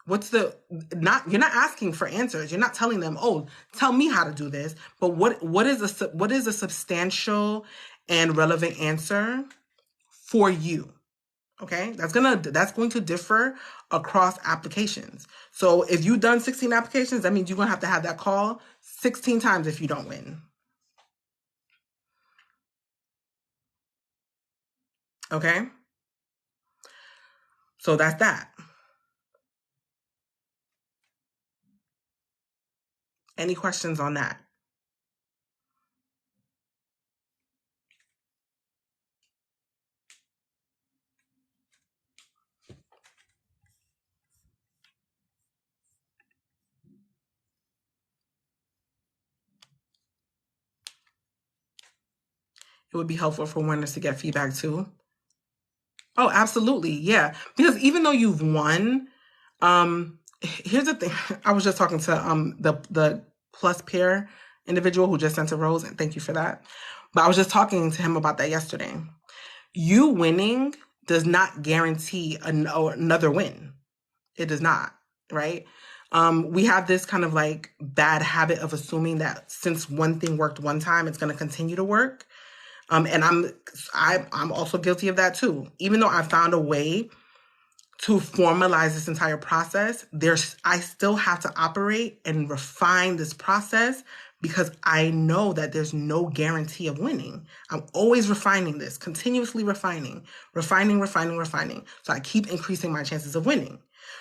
You're not asking for answers. You're not telling them, oh, tell me how to do this. But what is a substantial and relevant answer for you? Okay, that's going to differ across applications. So if you've done 16 applications, that means you're going to have that call 16 times if you don't win. Okay, so that's that. Any questions on that? It would be helpful for winners to get feedback too. Oh, absolutely. Yeah. Because even though you've won, here's the thing. I was just talking to the plus pair individual who just sent a rose, and thank you for that. But I was just talking to him about that yesterday. You winning does not guarantee another win. It does not, right? We have this kind of like bad habit of assuming that since one thing worked one time, it's going to continue to work. And I'm also guilty of that too. Even though I found a way to formalize this entire process, I still have to operate and refine this process because I know that there's no guarantee of winning. I'm always refining this, continuously refining. So I keep increasing my chances of winning.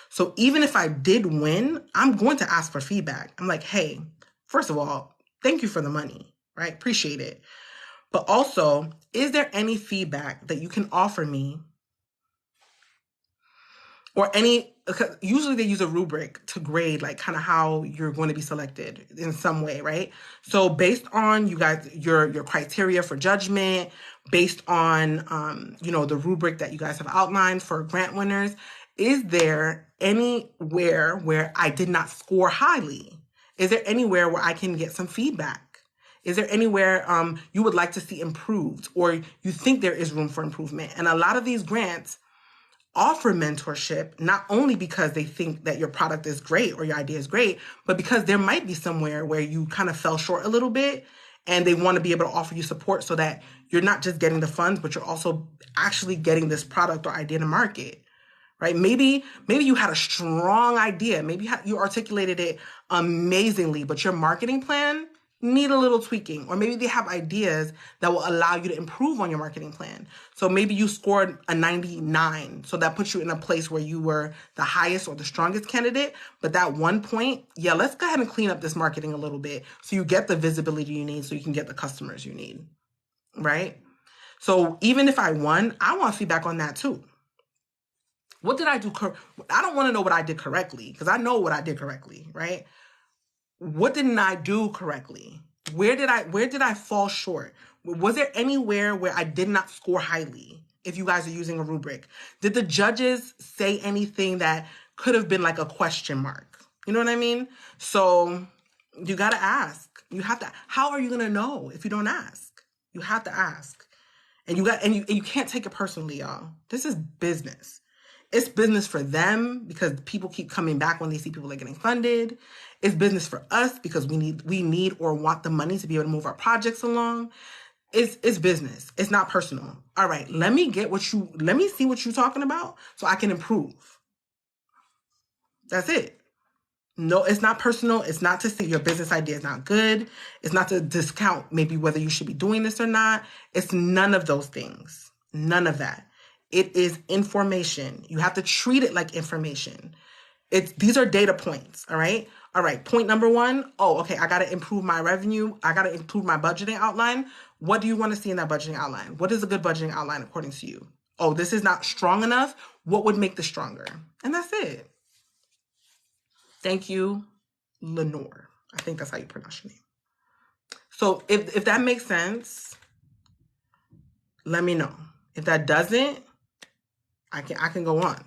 So even if I did win, I'm going to ask for feedback. I'm like, hey, first of all, thank you for the money, right? Appreciate it. But also, is there any feedback that you can offer me or usually they use a rubric to grade like kind of how you're going to be selected in some way, right? So based on you guys, your criteria for judgment, based on the rubric that you guys have outlined for grant winners, is there anywhere where I did not score highly? Is there anywhere where I can get some feedback? Is there anywhere you would like to see improved, or you think there is room for improvement? And a lot of these grants offer mentorship, not only because they think that your product is great or your idea is great, but because there might be somewhere where you kind of fell short a little bit and they want to be able to offer you support so that you're not just getting the funds, but you're also actually getting this product or idea to market, right? Maybe you had a strong idea. Maybe you articulated it amazingly, but your marketing plan need a little tweaking, or maybe they have ideas that will allow you to improve on your marketing plan. So maybe you scored a 99. So that puts you in a place where you were the highest or the strongest candidate. But that 1 point, yeah, let's go ahead and clean up this marketing a little bit so you get the visibility you need so you can get the customers you need, right? So even if I won, I want feedback on that too. What did I do? I don't want to know what I did correctly, because I know what I did correctly, right? What didn't I do correctly? Where did I fall short? Was there anywhere where I did not score highly? If you guys are using a rubric, did the judges say anything that could have been like a question mark? You know what I mean? So you got to ask. You have to. How are you going to know if you don't ask? You have to ask. And you can't take it personally, y'all. This is business. It's business for them because people keep coming back when they see people are getting funded. It's business for us because we need or want the money to be able to move our projects along. It's business. It's not personal. All right, let me see what you're talking about so I can improve. That's it. No, it's not personal. It's not to say your business idea is not good. It's not to discount maybe whether you should be doing this or not. It's none of those things. None of that. It is information. You have to treat it like information. These are data points, all right? All right, point number 1, okay, I got to improve my revenue. I got to improve my budgeting outline. What do you want to see in that budgeting outline? What is a good budgeting outline according to you? Oh, this is not strong enough. What would make this stronger? And that's it. Thank you, Lenore. I think that's how you pronounce your name. So if that makes sense, let me know. If that doesn't, I can go on.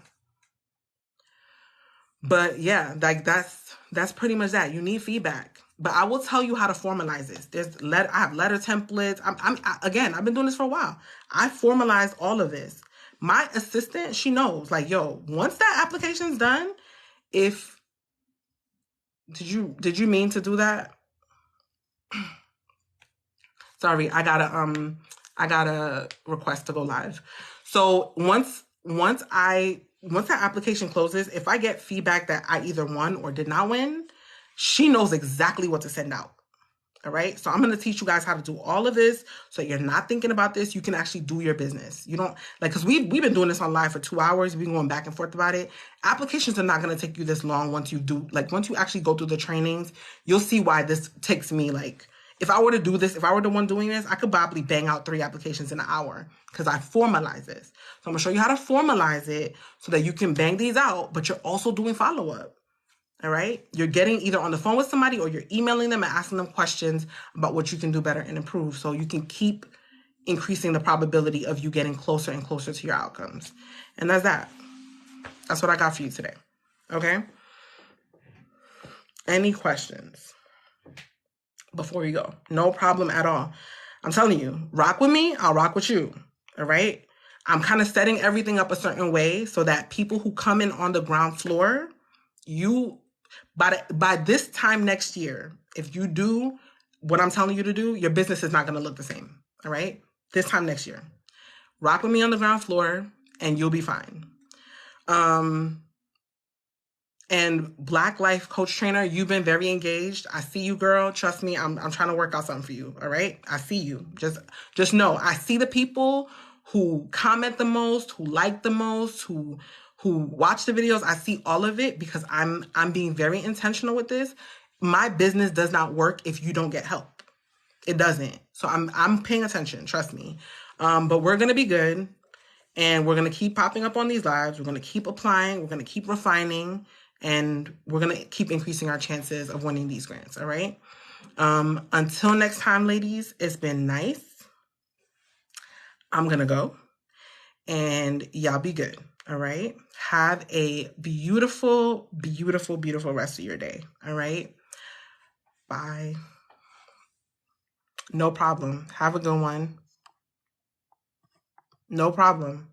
But yeah, like that's pretty much that. You need feedback. But I will tell you how to formalize this. I have letter templates. I've been doing this for a while. I formalized all of this. My assistant, she knows, like, yo, once that application's done, did you mean to do that? Sorry, I got a request to go live. So once that application closes, if I get feedback that I either won or did not win, she knows exactly what to send out. All right. So I'm going to teach you guys how to do all of this. So you're not thinking about this. You can actually do your business. You don't because we've been doing this on live for 2 hours. We've been going back and forth about it. Applications are not going to take you this long once you actually go through the trainings, you'll see why this takes me if I were to do this, if I were the one doing this, I could probably bang out 3 applications in an hour because I formalize this. So I'm going to show you how to formalize it so that you can bang these out, but you're also doing follow-up. All right? You're getting either on the phone with somebody or you're emailing them and asking them questions about what you can do better and improve so you can keep increasing the probability of you getting closer and closer to your outcomes. And that's that. That's what I got for you today. Okay? Any questions before we go? No problem at all. I'm telling you, rock with me, I'll rock with you. All right? I'm kind of setting everything up a certain way so that people who come in on the ground floor, by this time next year, if you do what I'm telling you to do, your business is not going to look the same. All right? This time next year. Rock with me on the ground floor and you'll be fine. And Black Life Coach Trainer, you've been very engaged. I see you, girl. Trust me, I'm trying to work out something for you. All right? I see you. Just know, I see the people who comment the most, who like the most, who watch the videos. I see all of it because I'm being very intentional with this. My business does not work if you don't get help. It doesn't. So I'm paying attention. Trust me. But we're gonna be good. And we're going to keep popping up on these lives. We're going to keep applying. We're going to keep refining. And we're going to keep increasing our chances of winning these grants. All right. Until next time, ladies, it's been nice. I'm going to go. And y'all be good. All right. Have a beautiful, beautiful, beautiful rest of your day. All right. Bye. No problem. Have a good one. No problem.